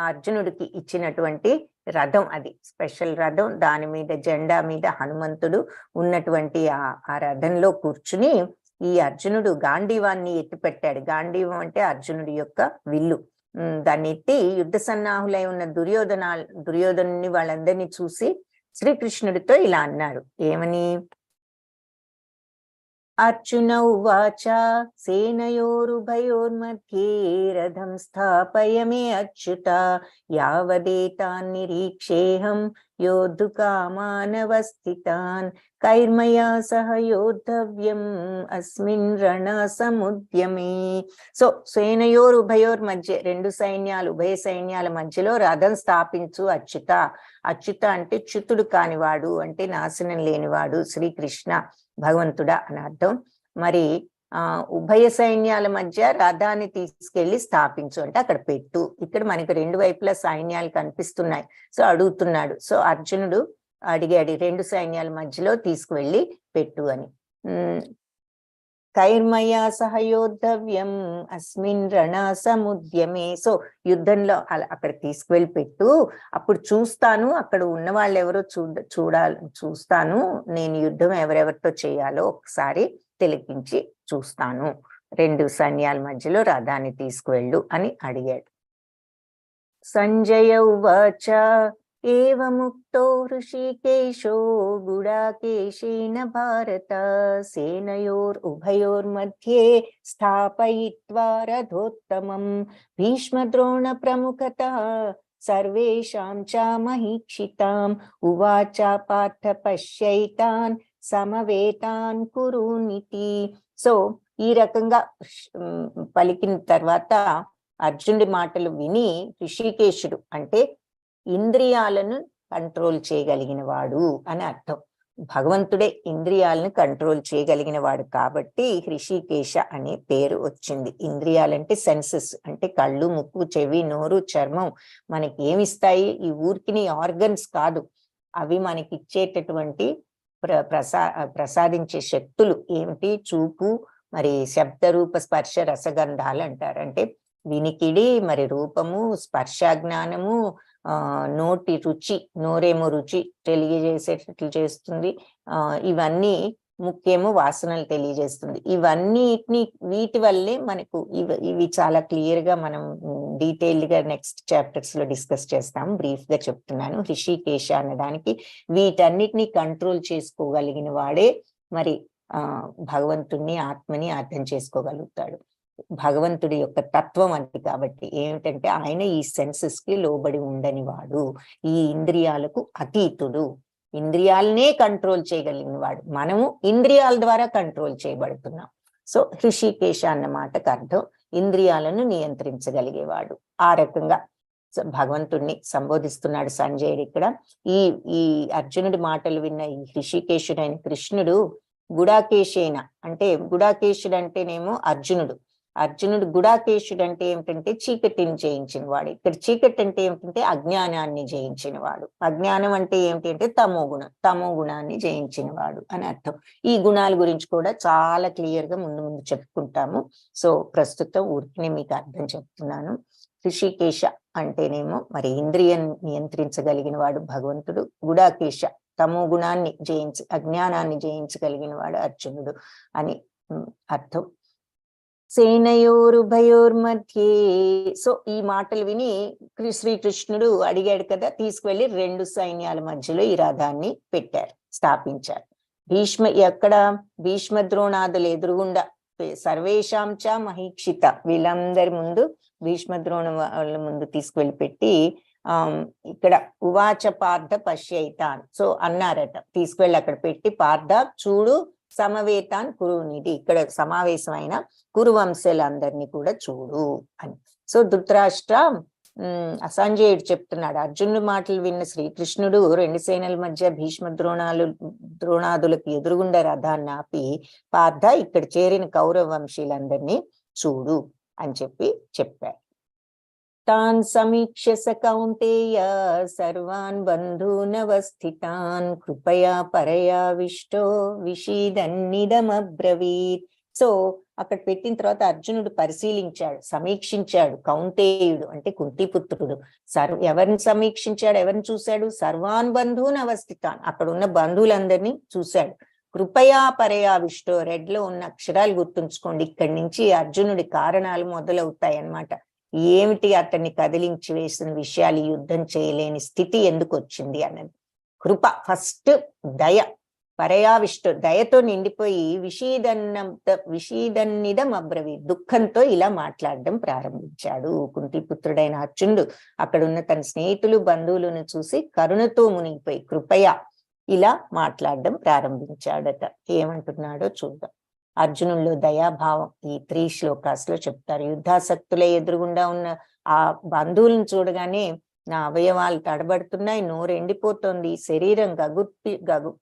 అర్జునుడికి ఇచ్చినటువంటి రథం, అది స్పెషల్ రథం. దాని మీద జెండా మీద హనుమంతుడు ఉన్నటువంటి ఆ రథంలో కూర్చుని ఈ అర్జునుడు గాంధీవాన్ని ఎత్తిపెట్టాడు. గాంధీవం అంటే అర్జునుడి యొక్క విల్లు. దాన్ని ఎత్తి యుద్ధ సన్నాహులై ఉన్న దుర్యోధనుని వాళ్ళందరినీ చూసి శ్రీకృష్ణుడితో ఇలా అన్నాడు. ఏమని? అర్జున ఉవాచ సేనయోరుభయోర్మధ్యే రథం స్థాపయ మే అచ్యుత యావదేతాన్ నిరీక్షేహం యోద్ధుకామానవస్థితాన్ కైర్మయా సహ యోద్ధవ్యం అస్మిన్ రణ సముద్యమే. సో సేనయోర్ ఉభయోర్ మధ్య, రెండు సైన్యాలు ఉభయ సైన్యాల మధ్యలో రథం స్థాపించు అచ్యుత. అచ్యుత అంటే చ్యుతుడు కానివాడు, అంటే నాశనం లేనివాడు, శ్రీకృష్ణ భగవంతుడా అని అర్థం. మరి ఉభయ సైన్యాల మధ్య రథాన్ని తీసుకెళ్లి స్థాపించు అంటే అక్కడ పెట్టు. ఇక్కడ మనకి రెండు వైపులా సైన్యాలు కనిపిస్తున్నాయి. సో అడుగుతున్నాడు. సో అర్జునుడు అడిగాడు, రెండు సైన్యాల మధ్యలో తీసుకువెళ్ళి పెట్టు అని. కైర్మయా సహయోద్ధవ్యం అస్మిన్ రణ సముద్యమే. సో యుద్ధంలో అక్కడ తీసుకువెళ్ళి పెట్టు, అప్పుడు చూస్తాను, అక్కడ ఉన్న వాళ్ళు ఎవరో చూస్తాను, నేను యుద్ధం ఎవరెవరితో చేయాలో ఒకసారి తిలకించి చూస్తాను, రెండు సైన్యాల మధ్యలో రథాన్ని తీసుకువెళ్ళు అని అడిగాడు. సంజయ ఉవాచ ఏవముక్తో హృషికేశో గుడాకేశేన భారత సేనయోర్ ఉభయోర్ మధ్యే స్థాపయిత్వా రథోత్తమం భీష్మద్రోణ ప్రముఖతః సర్వేషాం చ మహీక్షితాం ఉవాచ పార్థ పశ్యైతాన్ సమవేతాన్ కురునితి. సో ఈ రకంగా పలికిన తర్వాత అర్జునుడి మాటలు విని ఋషికేశుడు అంటే ఇంద్రియాలను కంట్రోల్ చేయగలిగిన వాడు అని అర్థం. భగవంతుడే ఇంద్రియాలను కంట్రోల్ చేయగలిగిన వాడు కాబట్టి హృషికేశ అనే పేరు వచ్చింది. ఇంద్రియాలంటే సెన్సెస్, అంటే కళ్ళు, ముక్కు, చెవి, నోరు, చర్మం మనకి ఏమిస్తాయి? ఈ ఊరికి ఆర్గన్స్ కాదు, అవి మనకి ఇచ్చేటటువంటి ప్రసాదించే శక్తులు ఏమిటి? చూపు, మరి శబ్ద రూప స్పర్శ రసగంధాలు అంటారు. అంటే వినికిడి, మరి రూపము, స్పర్శ జ్ఞానము, నోటి రుచి, నోరేమో రుచి తెలియజేసేటట్లు చేస్తుంది, ఇవన్నీ ముఖ్యము వాసనలు తెలియజేస్తుంది. వీటి వల్లే మనకు ఇవి చాలా క్లియర్ గా మనం డీటెయిల్డ్ గా నెక్స్ట్ చాప్టర్స్ లో డిస్కస్ చేస్తాం. బ్రీఫ్ గా చెప్తున్నాను. ఋషికేశ అన్నదానికి వీటన్నిటిని కంట్రోల్ చేసుకోగలిగిన వాడే మరి భగవంతుణ్ణి, ఆత్మని అర్థం చేసుకోగలుగుతాడు. భగవంతుడి యొక్క తత్వం అది. కాబట్టి ఏమిటంటే ఆయన ఈ సెన్సెస్ కి లోబడి ఉండని వాడు, ఈ ఇంద్రియాలకు అతీతుడు, ఇంద్రియాలనే కంట్రోల్ చేయగలిగిన వాడు. మనము ఇంద్రియాల ద్వారా కంట్రోల్ చేయబడుతున్నాం. సో హృషికేశ అన్న మాటకు అర్థం ఇంద్రియాలను నియంత్రించగలిగేవాడు. ఆ రకంగా భగవంతుడిని సంబోధిస్తున్నాడు సంజయుడు ఇక్కడ. ఈ అర్జునుడి మాటలు విన్న ఈ హృషికేశుడైన కృష్ణుడు గుడాకేశేన అంటే గుడాకేశుడు అంటేనేమో అర్జునుడు, అర్జునుడు గుడాకేశుడు అంటే ఏమిటంటే చీకటిని జయించిన వాడు. ఇక్కడ చీకటి అంటే ఏమిటంటే అజ్ఞానాన్ని జయించిన వాడు. అజ్ఞానం అంటే ఏమిటి అంటే తమో గుణాన్ని జయించిన వాడు అని అర్థం. ఈ గుణాల గురించి కూడా చాలా క్లియర్ గా ముందు ముందు చెప్పుకుంటాము. సో ప్రస్తుతం ఊరికినే మీకు అర్థం చెప్తున్నాను. ఋషికేశ అంటేనేమో మరి ఇంద్రియం నియంత్రించగలిగిన వాడు భగవంతుడు. గుడాకేశ తమో గుణాన్ని అజ్ఞానాన్ని జయించగలిగిన వాడు అర్జునుడు అని అర్థం. సేనయోరుభయోర్మధ్యే. సో ఈ మాటలు విని శ్రీకృష్ణుడు అడిగాడు కదా, తీసుకువెళ్ళి 2 సైన్యాల మధ్యలో ఈ రథాన్ని పెట్టారు, స్థాపించారు. ఎక్కడ భీష్మ ద్రోణాదులు ఎదురుగుండా సర్వేషాంచ మహీక్షిత, వీళ్ళందరి ముందు భీష్మ ద్రోణ వాళ్ళ ముందు తీసుకువెళ్ళి పెట్టి ఇక్కడ ఉవాచ పార్థ పశ్యైతాన్, సో అన్నారట, తీసుకువెళ్ళి అక్కడ పెట్టి పార్థ చూడు సమవేతాన్ కురునిధి, ఇక్కడ సమావేశమైన కురువంశలందరినీ కూడా చూడు అని. సో ధృతరాష్ట్ర అసంజయుడు చెప్తున్నాడు, అర్జునుడి మాటలు విన్న శ్రీకృష్ణుడు 2 సేనల మధ్య భీష్మ ద్రోణాదులకు ఎదురుగుండా రథాన్ని ఆపి పార్థ ఇక్కడ చేరిన కౌరవ వంశీలందరినీ చూడు అని చెప్పారు. తాన్ సమీక్ష స కౌంతేయ సర్వాన్ బంధూనవస్థితాన్ కృపయా పరయా విష్టో విషీదన్నిదమబ్రవీత్. సో అక్కడ పెట్టిన తర్వాత అర్జునుడు పరిశీలించాడు, సమీక్షించాడు. కౌంతేయుడు అంటే కుంతిపుత్రుడు ఎవరిని సమీక్షించాడు, ఎవరిని చూశాడు? సర్వాన్ బంధూన్ అవస్థితాన్, అక్కడ ఉన్న బంధువులందరినీ చూశాడు. కృపయా పరయా విష్టో, రెడ్లో ఉన్న అక్షరాలు గుర్తుంచుకోండి, ఇక్కడి నుంచి అర్జునుడి కారణాలు మొదలవుతాయి అన్నమాట. ఏమిటి అతన్ని కదిలించి వేసిన విషయాలు, యుద్ధం చేయలేని స్థితి ఎందుకు వచ్చింది అన్నది. కృప ఫస్ట్, దయ, పరయావిష్టు దయతో నిండిపోయి విషీదన్నిదం అబ్రవి, దుఃఖంతో ఇలా మాట్లాడడం ప్రారంభించాడు. కుంతిపుత్రుడైన అర్జునుడు అక్కడున్న తన స్నేహితులు బంధువులను చూసి కరుణతో మునిగిపోయి కృపయ ఇలా మాట్లాడడం ప్రారంభించాడట. ఏమంటున్నాడో చూద్దాం. అర్జునుల్లో దయాభావం ఈ 3 శ్లోకాస్లో చెప్తారు. యుద్ధాసక్తుల ఎదురుగుండా ఉన్న ఆ బంధువులను చూడగానే నా అవయవాలు తడబడుతున్నాయి, నోరు ఎండిపోతోంది, శరీరం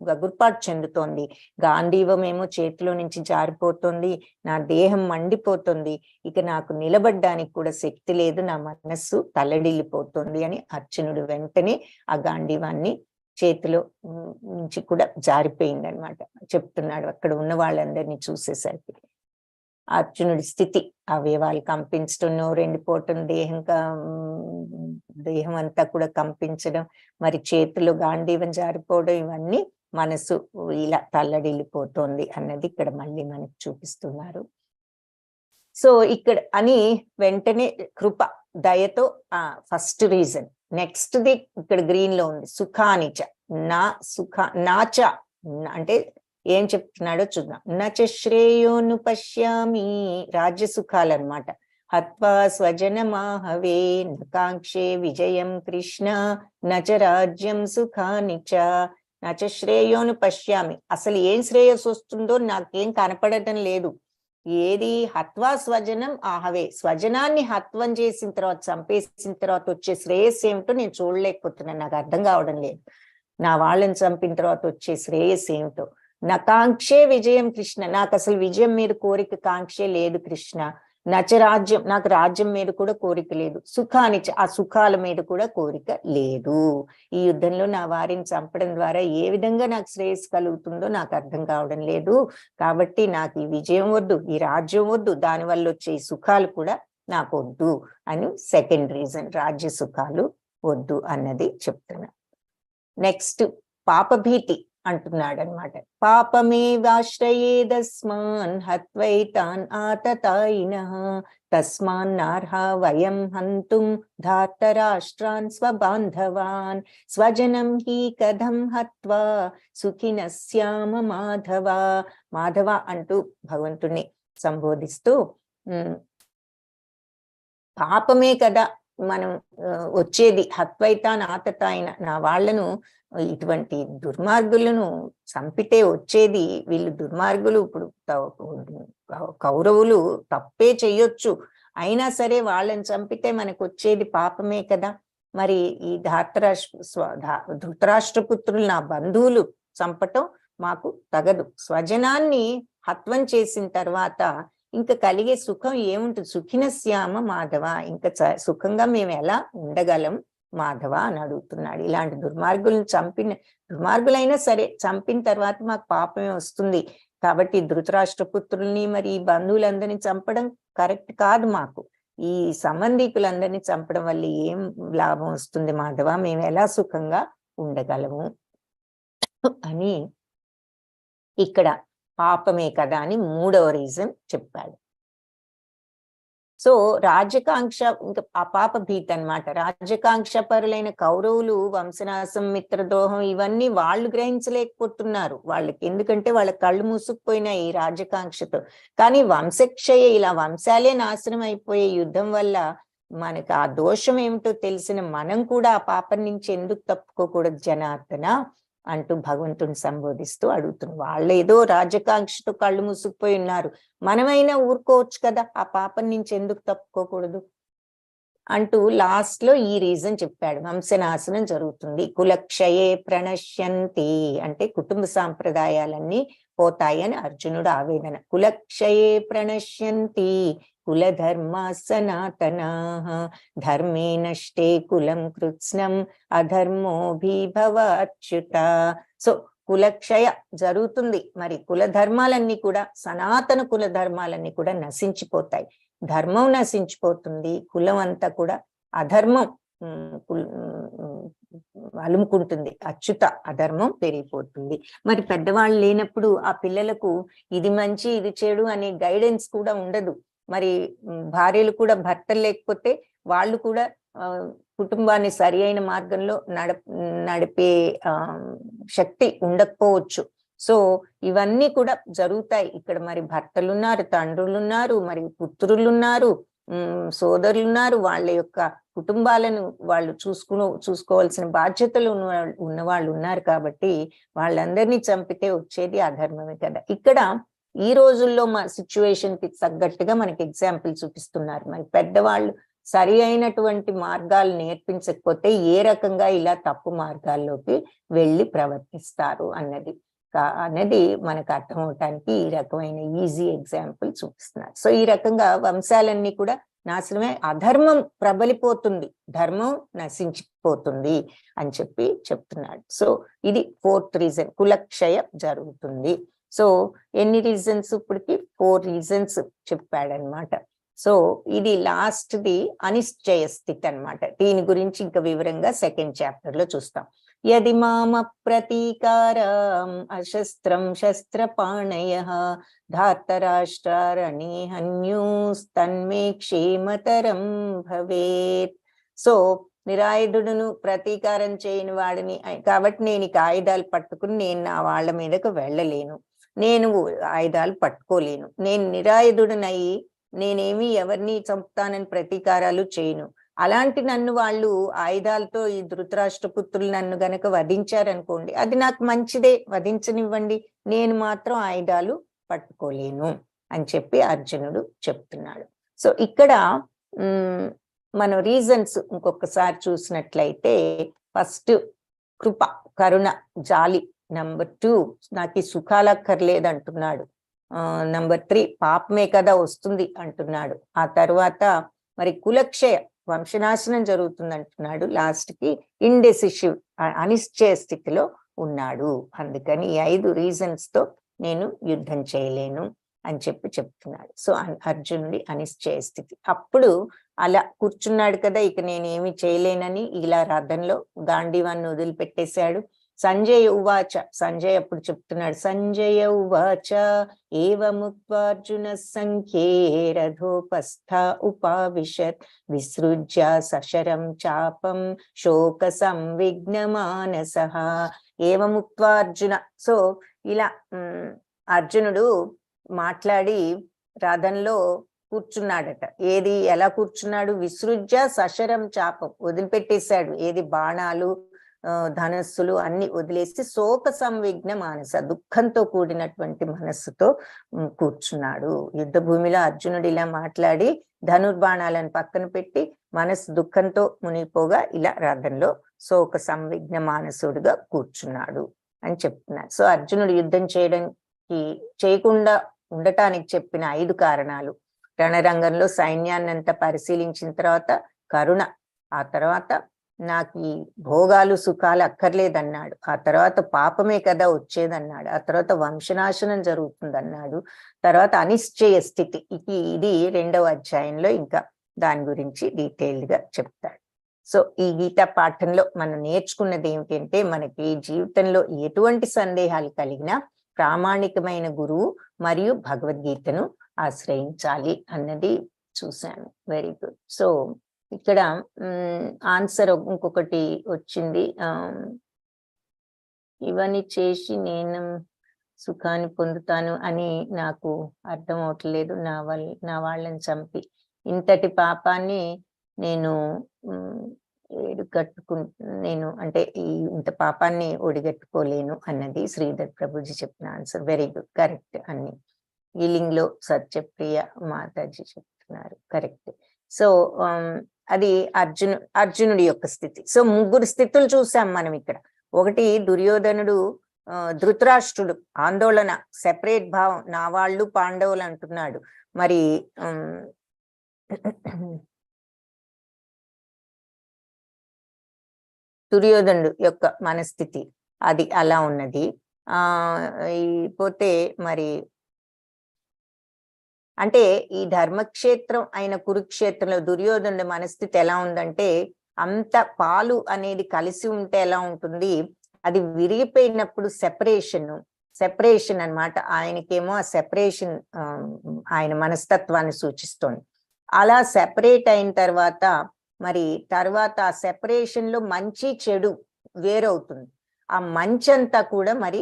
గగుర్పాటు చెందుతోంది, గాంధీవమేమో చేతిలో నుంచి జారిపోతుంది, నా దేహం మండిపోతుంది, ఇక నాకు నిలబడ్డానికి కూడా శక్తి లేదు, నా మనస్సు తల్లడిల్లిపోతుంది అని అర్జునుడు వెంటనే ఆ గాంధీవాన్ని చేతిలో నుంచి కూడా జారిపోయింది అనమాట చెప్తున్నాడు. అక్కడ ఉన్న వాళ్ళందరినీ చూసేసరికి అర్జునుడి స్థితి, అవయవాలు కంపించడం, నోరు ఎండిపోవటం, దేహం అంతా కూడా కంపించడం, మరి చేతిలో గాంధీవం జారిపోవడం, ఇవన్నీ మనసు ఇలా తల్లడిల్లిపోతోంది అన్నది ఇక్కడ మళ్ళీ మనకు చూపిస్తున్నారు. సో ఇక్కడ అని వెంటనే కృప, దయతో ఫస్ట్ రీజన్. నెక్స్ట్ ది ఇక్కడ గ్రీన్ లో ఉంది, సుఖానిచ, నాచ అంటే ఏం చెప్తున్నాడో చూద్దాం. నచ శ్రేయోను పశ్యామి, రాజ్య సుఖాలు అనమాట. హత్వా స్వజనమాహవే నకాంక్షే విజయం కృష్ణ నచ రాజ్యం సుఖానిచ. నచ శ్రేయోను పశ్యామి, అసలు ఏం శ్రేయస్సు వస్తుందో నాకేం కనపడటం లేదు. ఏది? హత్వా స్వజనం ఆహవే, స్వజనాన్ని హత్వం చేసిన తర్వాత, చంపేసిన తర్వాత వచ్చే శ్రేయస్సు ఏమిటో నేను చూడలేకపోతున్నాను, నాకు అర్థం కావడం లేదు. నా వాళ్ళని చంపిన తర్వాత వచ్చే శ్రేయస్సు ఏమిటో. నా కాంక్షే విజయం కృష్ణ, నాకు అసలు విజయం మీద కోరిక కాంక్షే లేదు కృష్ణ. నచ రాజ్యం, నాకు రాజ్యం మీద కూడా కోరిక లేదు. సుఖానిచ, ఆ సుఖాల మీద కూడా కోరిక లేదు. ఈ యుద్ధంలో నా వారిని చంపడం ద్వారా ఏ విధంగా నాకు శ్రేయస్సు కలుగుతుందో నాకు అర్థం కావడం లేదు. కాబట్టి నాకు ఈ విజయం వద్దు, ఈ రాజ్యం వద్దు, దానివల్ల వచ్చే ఈ సుఖాలు కూడా నాకు వద్దు అని సెకండ్ రీజన్, రాజ్య సుఖాలు వద్దు అన్నది చెప్తున్నా. నెక్స్ట్ పాపభీతి అంటున్నాడు అనమాట. పాపమేవాశ్రయేదస్మాన్ హత్వైతాన్ ఆతతాయినః తస్మాన్నార్హ వయం హంతుం ధార్తరాష్ట్రాన్ స్వబాంధవాన్ స్వజనం హి కథం హత్వా సుఖినస్యామ మాధవ. మాధవ అంటూ భగవంతుణ్ణి సంబోధిస్తూ, పాపమే కదా మనం వచ్చేది, హత్వైతాన్ ఆతతాయిన, నా వాళ్లను ఇటువంటి దుర్మార్గులను చంపితే వచ్చేది, వీళ్ళు దుర్మార్గులు, ఇప్పుడు కౌరవులు తప్పే చెయ్యొచ్చు, అయినా సరే వాళ్ళని చంపితే మనకు వచ్చేది పాపమే కదా. మరి ఈ ధృతరాష్ట్రపుత్రులు నా బంధువులు చంపటం మాకు తగదు. స్వజనాన్ని హత్వం చేసిన తర్వాత ఇంకా కలిగే సుఖం ఏముంటుంది? సుఖినశ్యామ మాధవ, ఇంకా సుఖంగా మేము ఎలా ఉండగలం మాధవ అని అడుగుతున్నాడు. ఇలాంటి దుర్మార్గులను దుర్మార్గులైనా సరే చంపిన తర్వాత మాకు పాపమే వస్తుంది కాబట్టి ధృతరాష్ట్ర పుత్రుల్ని మరి ఈ బంధువులందరినీ చంపడం కరెక్ట్ కాదు. మాకు ఈ సంబంధికులందరినీ చంపడం వల్ల ఏం లాభం వస్తుంది మాధవ? మేము ఎలా సుఖంగా ఉండగలము అని ఇక్కడ పాపమే కదా అని 3వ రీజన్ చెప్పాడు. సో రాజకాంక్ష, ఇంకా అపాప భీతి అన్నమాట. రాజకాంక్ష పరులైన కౌరవులు వంశనాశం, మిత్రద్రోహం ఇవన్నీ వాళ్ళు గ్రహించలేకపోతున్నారు వాళ్ళకి, ఎందుకంటే వాళ్ళ కళ్ళు మూసుకుపోయినాయి ఈ రాజకాంక్షతో. కానీ వంశక్షయ, ఇలా వంశాలే నాశనం అయిపోయే యుద్ధం వల్ల మనకు ఆ దోషం ఏమిటో తెలిసిన మనం కూడా ఆ పాపం నుంచి ఎందుకు తప్పుకోకూడదు జనార్దన అంటూ భగవంతుని సంబోధిస్తూ అడుగుతున్నారు. వాళ్ళు ఏదో రాజకాంక్షతో కళ్ళు మూసుకుపోయి ఉన్నారు, మనమైనా ఊరుకోవచ్చు కదా, ఆ పాపం నుంచి ఎందుకు తప్పుకోకూడదు అంటూ లాస్ట్ లో ఈ రీజన్ చెప్పాడు. వంశనాశనం జరుగుతుంది, కులక్షయే ప్రణశ్యంతి అంటే కుటుంబ సాంప్రదాయాలన్నీ పోతాయి అని అర్జునుడు ఆవేదన. కులక్షయే ప్రణశ్యంతి కులధర్మ సనాతనా ధర్మే నష్టే కులం కృత్స్నం అధర్మోభిభవ అచ్యుత. సో కులక్షయ జరుగుతుంది, మరి కుల ధర్మాలన్నీ కూడా, సనాతన కుల ధర్మాలన్నీ కూడా నశించిపోతాయి, ధర్మం నశించిపోతుంది, కులం అంతా కూడా అధర్మం అలుముకుంటుంది, అచ్యుత అధర్మం పెరిగిపోతుంది. మరి పెద్దవాళ్ళు లేనప్పుడు ఆ పిల్లలకు ఇది మంచి ఇది చెడు అనే గైడెన్స్ కూడా ఉండదు. మరి భార్యలు కూడా, భర్తలు లేకపోతే వాళ్ళు కూడా కుటుంబాన్ని సరి అయిన మార్గంలో నడిపే శక్తి ఉండకపోవచ్చు. సో ఇవన్నీ కూడా జరుగుతాయి ఇక్కడ. మరి భర్తలున్నారు, తండ్రులున్నారు, మరి పుత్రులున్నారు, సోదరులున్నారు, వాళ్ళ యొక్క కుటుంబాలను వాళ్ళు చూసుకోవాల్సిన బాధ్యతలు ఉన్న వాళ్ళు ఉన్నారు. కాబట్టి వాళ్ళందరినీ చంపితే వచ్చేది అధర్మమే కదా. ఇక్కడ ఈ రోజుల్లో మా సిచ్యువేషన్ కి తగ్గట్టుగా మనకి ఎగ్జాంపుల్ చూపిస్తున్నారు. మరి పెద్దవాళ్ళు సరి అయినటువంటి మార్గాలు నేర్పించకపోతే ఏ రకంగా ఇలా తప్పు మార్గాల్లోకి వెళ్ళి ప్రవర్తిస్తారు అన్నది మనకు అర్థం అవటానికి ఈ రకమైన ఈజీ ఎగ్జాంపుల్ చూపిస్తున్నారు. సో ఈ రకంగా వంశాలన్నీ కూడా నాశనమే, అధర్మం ప్రబలిపోతుంది, ధర్మం నశించిపోతుంది అని చెప్తున్నాడు. సో ఇది 4th రీజన్, కులక్షయ జరుగుతుంది. సో ఎన్ని రీజన్స్? ఇప్పటికి 4 రీజన్స్ చెప్పాడనమాట. సో ఇది లాస్ట్ ది అనిశ్చయ స్థితి అన్నమాట. దీని గురించి ఇంకా వివరంగా 2nd చాప్టర్ లో చూస్తాం. యది మామ ప్రతీకారం అశస్త్రం శస్త్రపాణయః ధార్తరాష్ట్రారణి హన్యూస్తన్మే క్షేమతరం భవేత్. సో నిరాయుధుడును ప్రతీకారం చేయని వాడిని కాబట్టి నేను ఇక ఆయుధాలు పట్టుకుని నేను నా వాళ్ళ మీదకు వెళ్ళలేను, నేను ఆయుధాలు పట్టుకోలేను, నేను నిరాయుధుడినయి నేనేమి ఎవరిని చంపుతానని ప్రతీకారాలు చేయను. అలాంటి నన్ను వాళ్ళు ఆయుధాలతో, ఈ ధృతరాష్ట్ర పుత్రులు నన్ను గనక వధించారనుకోండి, అది నాకు మంచిదే, వధించనివ్వండి, నేను మాత్రం ఆయుధాలు పట్టుకోలేను అని చెప్పి అర్జునుడు చెప్తున్నాడు. సో ఇక్కడ మనం రీజన్స్ ఇంకొకసారి చూసినట్లయితే, ఫస్ట్ కృప, కరుణ, జాలి. నంబర్ 2 నాకు ఈ సుఖాలు అక్కర్లేదు అంటున్నాడు. నంబర్ 3 పాపమే కదా వస్తుంది అంటున్నాడు. ఆ తర్వాత మరి కులక్షయ, వంశనాశనం జరుగుతుంది అంటున్నాడు. లాస్ట్ కి ఇండెసిసివ్, అనిశ్చయ స్థితిలో ఉన్నాడు. అందుకని ఈ 5 రీజన్స్ తో నేను యుద్ధం చేయలేను అని చెప్తున్నాడు. సో అర్జునుడి అనిశ్చయ స్థితి. అప్పుడు అలా కూర్చున్నాడు కదా, ఇక నేనేమి చేయలేనని ఇలా రథంలో గాంధీవాన్ని వదిలిపెట్టేశాడు. సంజయ ఉవాచ, సంజయ్ అప్పుడు చెప్తున్నాడు, సంజయ ఉవాచ ఏవముక్త్వార్జున సంఖ్యే రథోపస్థ ఉపావిశత్ విసృజ్య సశరం చాపం శోక సంవిఘ్నమానసః. ఏవముక్త్వార్జున, సో ఇలా అర్జునుడు మాట్లాడి రథంలో కూర్చున్నాడట. ఏది ఎలా కూర్చున్నాడు? విసృజ్య సశరం చాపం, వదిలిపెట్టేశాడు. ఏది బాణాలు ధనస్సులు అన్ని వదిలేసి శోక సంవిఘ్న మానస, దుఃఖంతో కూడినటువంటి మనస్సుతో కూర్చున్నాడు. యుద్ధ భూమిలో అర్జునుడు ఇలా మాట్లాడి ధనుర్బాణాలను పక్కన పెట్టి మనస్సు దుఃఖంతో మునిగిపోగా ఇలా రథంలో శోక సంవిఘ్న మానసుడుగా కూర్చున్నాడు అని చెప్తున్నాడు. సో అర్జునుడు యుద్ధం చేయకుండా ఉండటానికి చెప్పిన 5 కారణాలు. రణరంగంలో సైన్యాన్నంతా పరిశీలించిన తర్వాత కరుణ, ఆ తర్వాత నాకు ఈ భోగాలు సుఖాలు అక్కర్లేదన్నాడు, ఆ తర్వాత పాపమే కదా వచ్చేదన్నాడు, ఆ తర్వాత వంశనాశనం జరుగుతుందన్నాడు, తర్వాత అనిశ్చయ స్థితి. ఇది 2వ అధ్యాయంలో ఇంకా దాని గురించి డీటెయిల్డ్ గా చెప్తాడు. సో ఈ గీతా పాఠంలో మనం నేర్చుకున్నది ఏమిటంటే, మనకి జీవితంలో ఎటువంటి సందేహాలు కలిగినా ప్రామాణికమైన గురువు మరియు భగవద్గీతను ఆశ్రయించాలి అన్నది చూశాను. Very good. సో ఇక్కడ ఆన్సర్ ఇంకొకటి వచ్చింది. ఇవన్నీ చేసి నేను సుఖాన్ని పొందుతాను అని నాకు అర్థం అవట్లేదు. నా వాళ్ళని చంపి ఇంతటి పాపాన్ని నేను నేను అంటే ఇంత పాపాన్ని ఒడిగట్టుకోలేను అన్నది శ్రీధర్ ప్రభుజీ చెప్పిన ఆన్సర్. Very good, correct. అన్ని హీలింగ్ లో సత్యప్రియ మాతాజీ చెప్తున్నారు, కరెక్ట్. సో అది అర్జునుడి యొక్క స్థితి. సో 3 స్థితులు చూసాం మనం ఇక్కడ. ఒకటి దుర్యోధనుడు, ధృతరాష్ట్రుడు ఆందోళన, సెపరేట్ భావం, నా వాళ్ళు పాండవులు అంటున్నాడు. మరి దుర్యోధనుడు యొక్క మనస్థితి అది అలా ఉన్నది. పోతే మరి అంటే ఈ ధర్మక్షేత్రం అయిన కురుక్షేత్రంలో దుర్యోధనుడి మనస్థితి ఎలా ఉందంటే, అంత పాలు అనేది కలిసి ఉంటే ఎలా ఉంటుంది, అది విరిగిపోయినప్పుడు సెపరేషన్ అన్నమాట. ఆయనకేమో ఆ సెపరేషన్ ఆయన మనస్తత్వాన్ని సూచిస్తోంది. అలా సెపరేట్ అయిన తర్వాత ఆ సెపరేషన్ లో మంచి చెడు వేరవుతుంది. ఆ మంచంతా కూడా మరి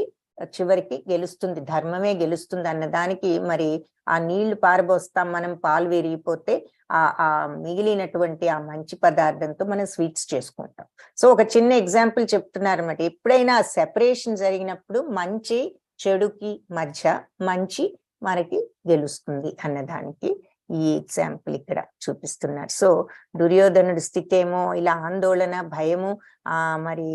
చివరికి గెలుస్తుంది, ధర్మమే గెలుస్తుంది అన్నదానికి మరి ఆ నీళ్లు పారబోస్తాం మనం, పాలు విరిగిపోతే ఆ మిగిలినటువంటి ఆ మంచి పదార్థంతో మనం స్వీట్స్ చేసుకుంటాం. సో ఒక చిన్న ఎగ్జాంపుల్ చెప్తున్నారు అన్నమాట. ఎప్పుడైనా సెపరేషన్ జరిగినప్పుడు మంచి చెడుకి మధ్య మంచి మనకి గెలుస్తుంది అన్నదానికి ఈ ఎగ్జాంపుల్ ఇక్కడ చూపిస్తున్నారు. సో దుర్యోధనుడి స్థితి ఏమో ఇలా ఆందోళన, భయము, మరి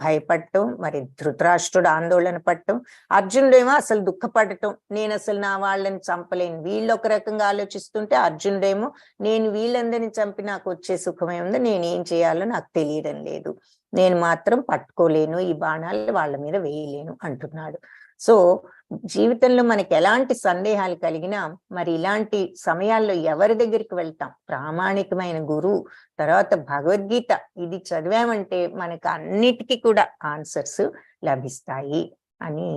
భయపడటం, మరి ధృతరాష్ట్రుడు ఆందోళన పడటం, అర్జునుడేమో అసలు దుఃఖపడటం, నేను అసలు నా వాళ్ళని చంపలేను. వీళ్ళు ఒక రకంగా ఆలోచిస్తుంటే అర్జునుడేమో నేను వీళ్ళందరినీ చంపి నాకు వచ్చే సుఖమే ఉంది, నేనేం చేయాలో నాకు తెలియడం లేదు, నేను మాత్రం పట్టుకోలేను, ఈ బాణాలు వాళ్ళ మీద వేయలేను అంటున్నాడు. సో జీవితంలో మనకి ఎలాంటి సందేహాలు కలిగినా మరి ఇలాంటి సమయాల్లో ఎవరి దగ్గరికి వెళ్తాం? ప్రామాణికమైన గురువు, తర్వాత భగవద్గీత. ఇది చదివామంటే మనకు అన్నిటికీ కూడా ఆన్సర్స్ లభిస్తాయి అని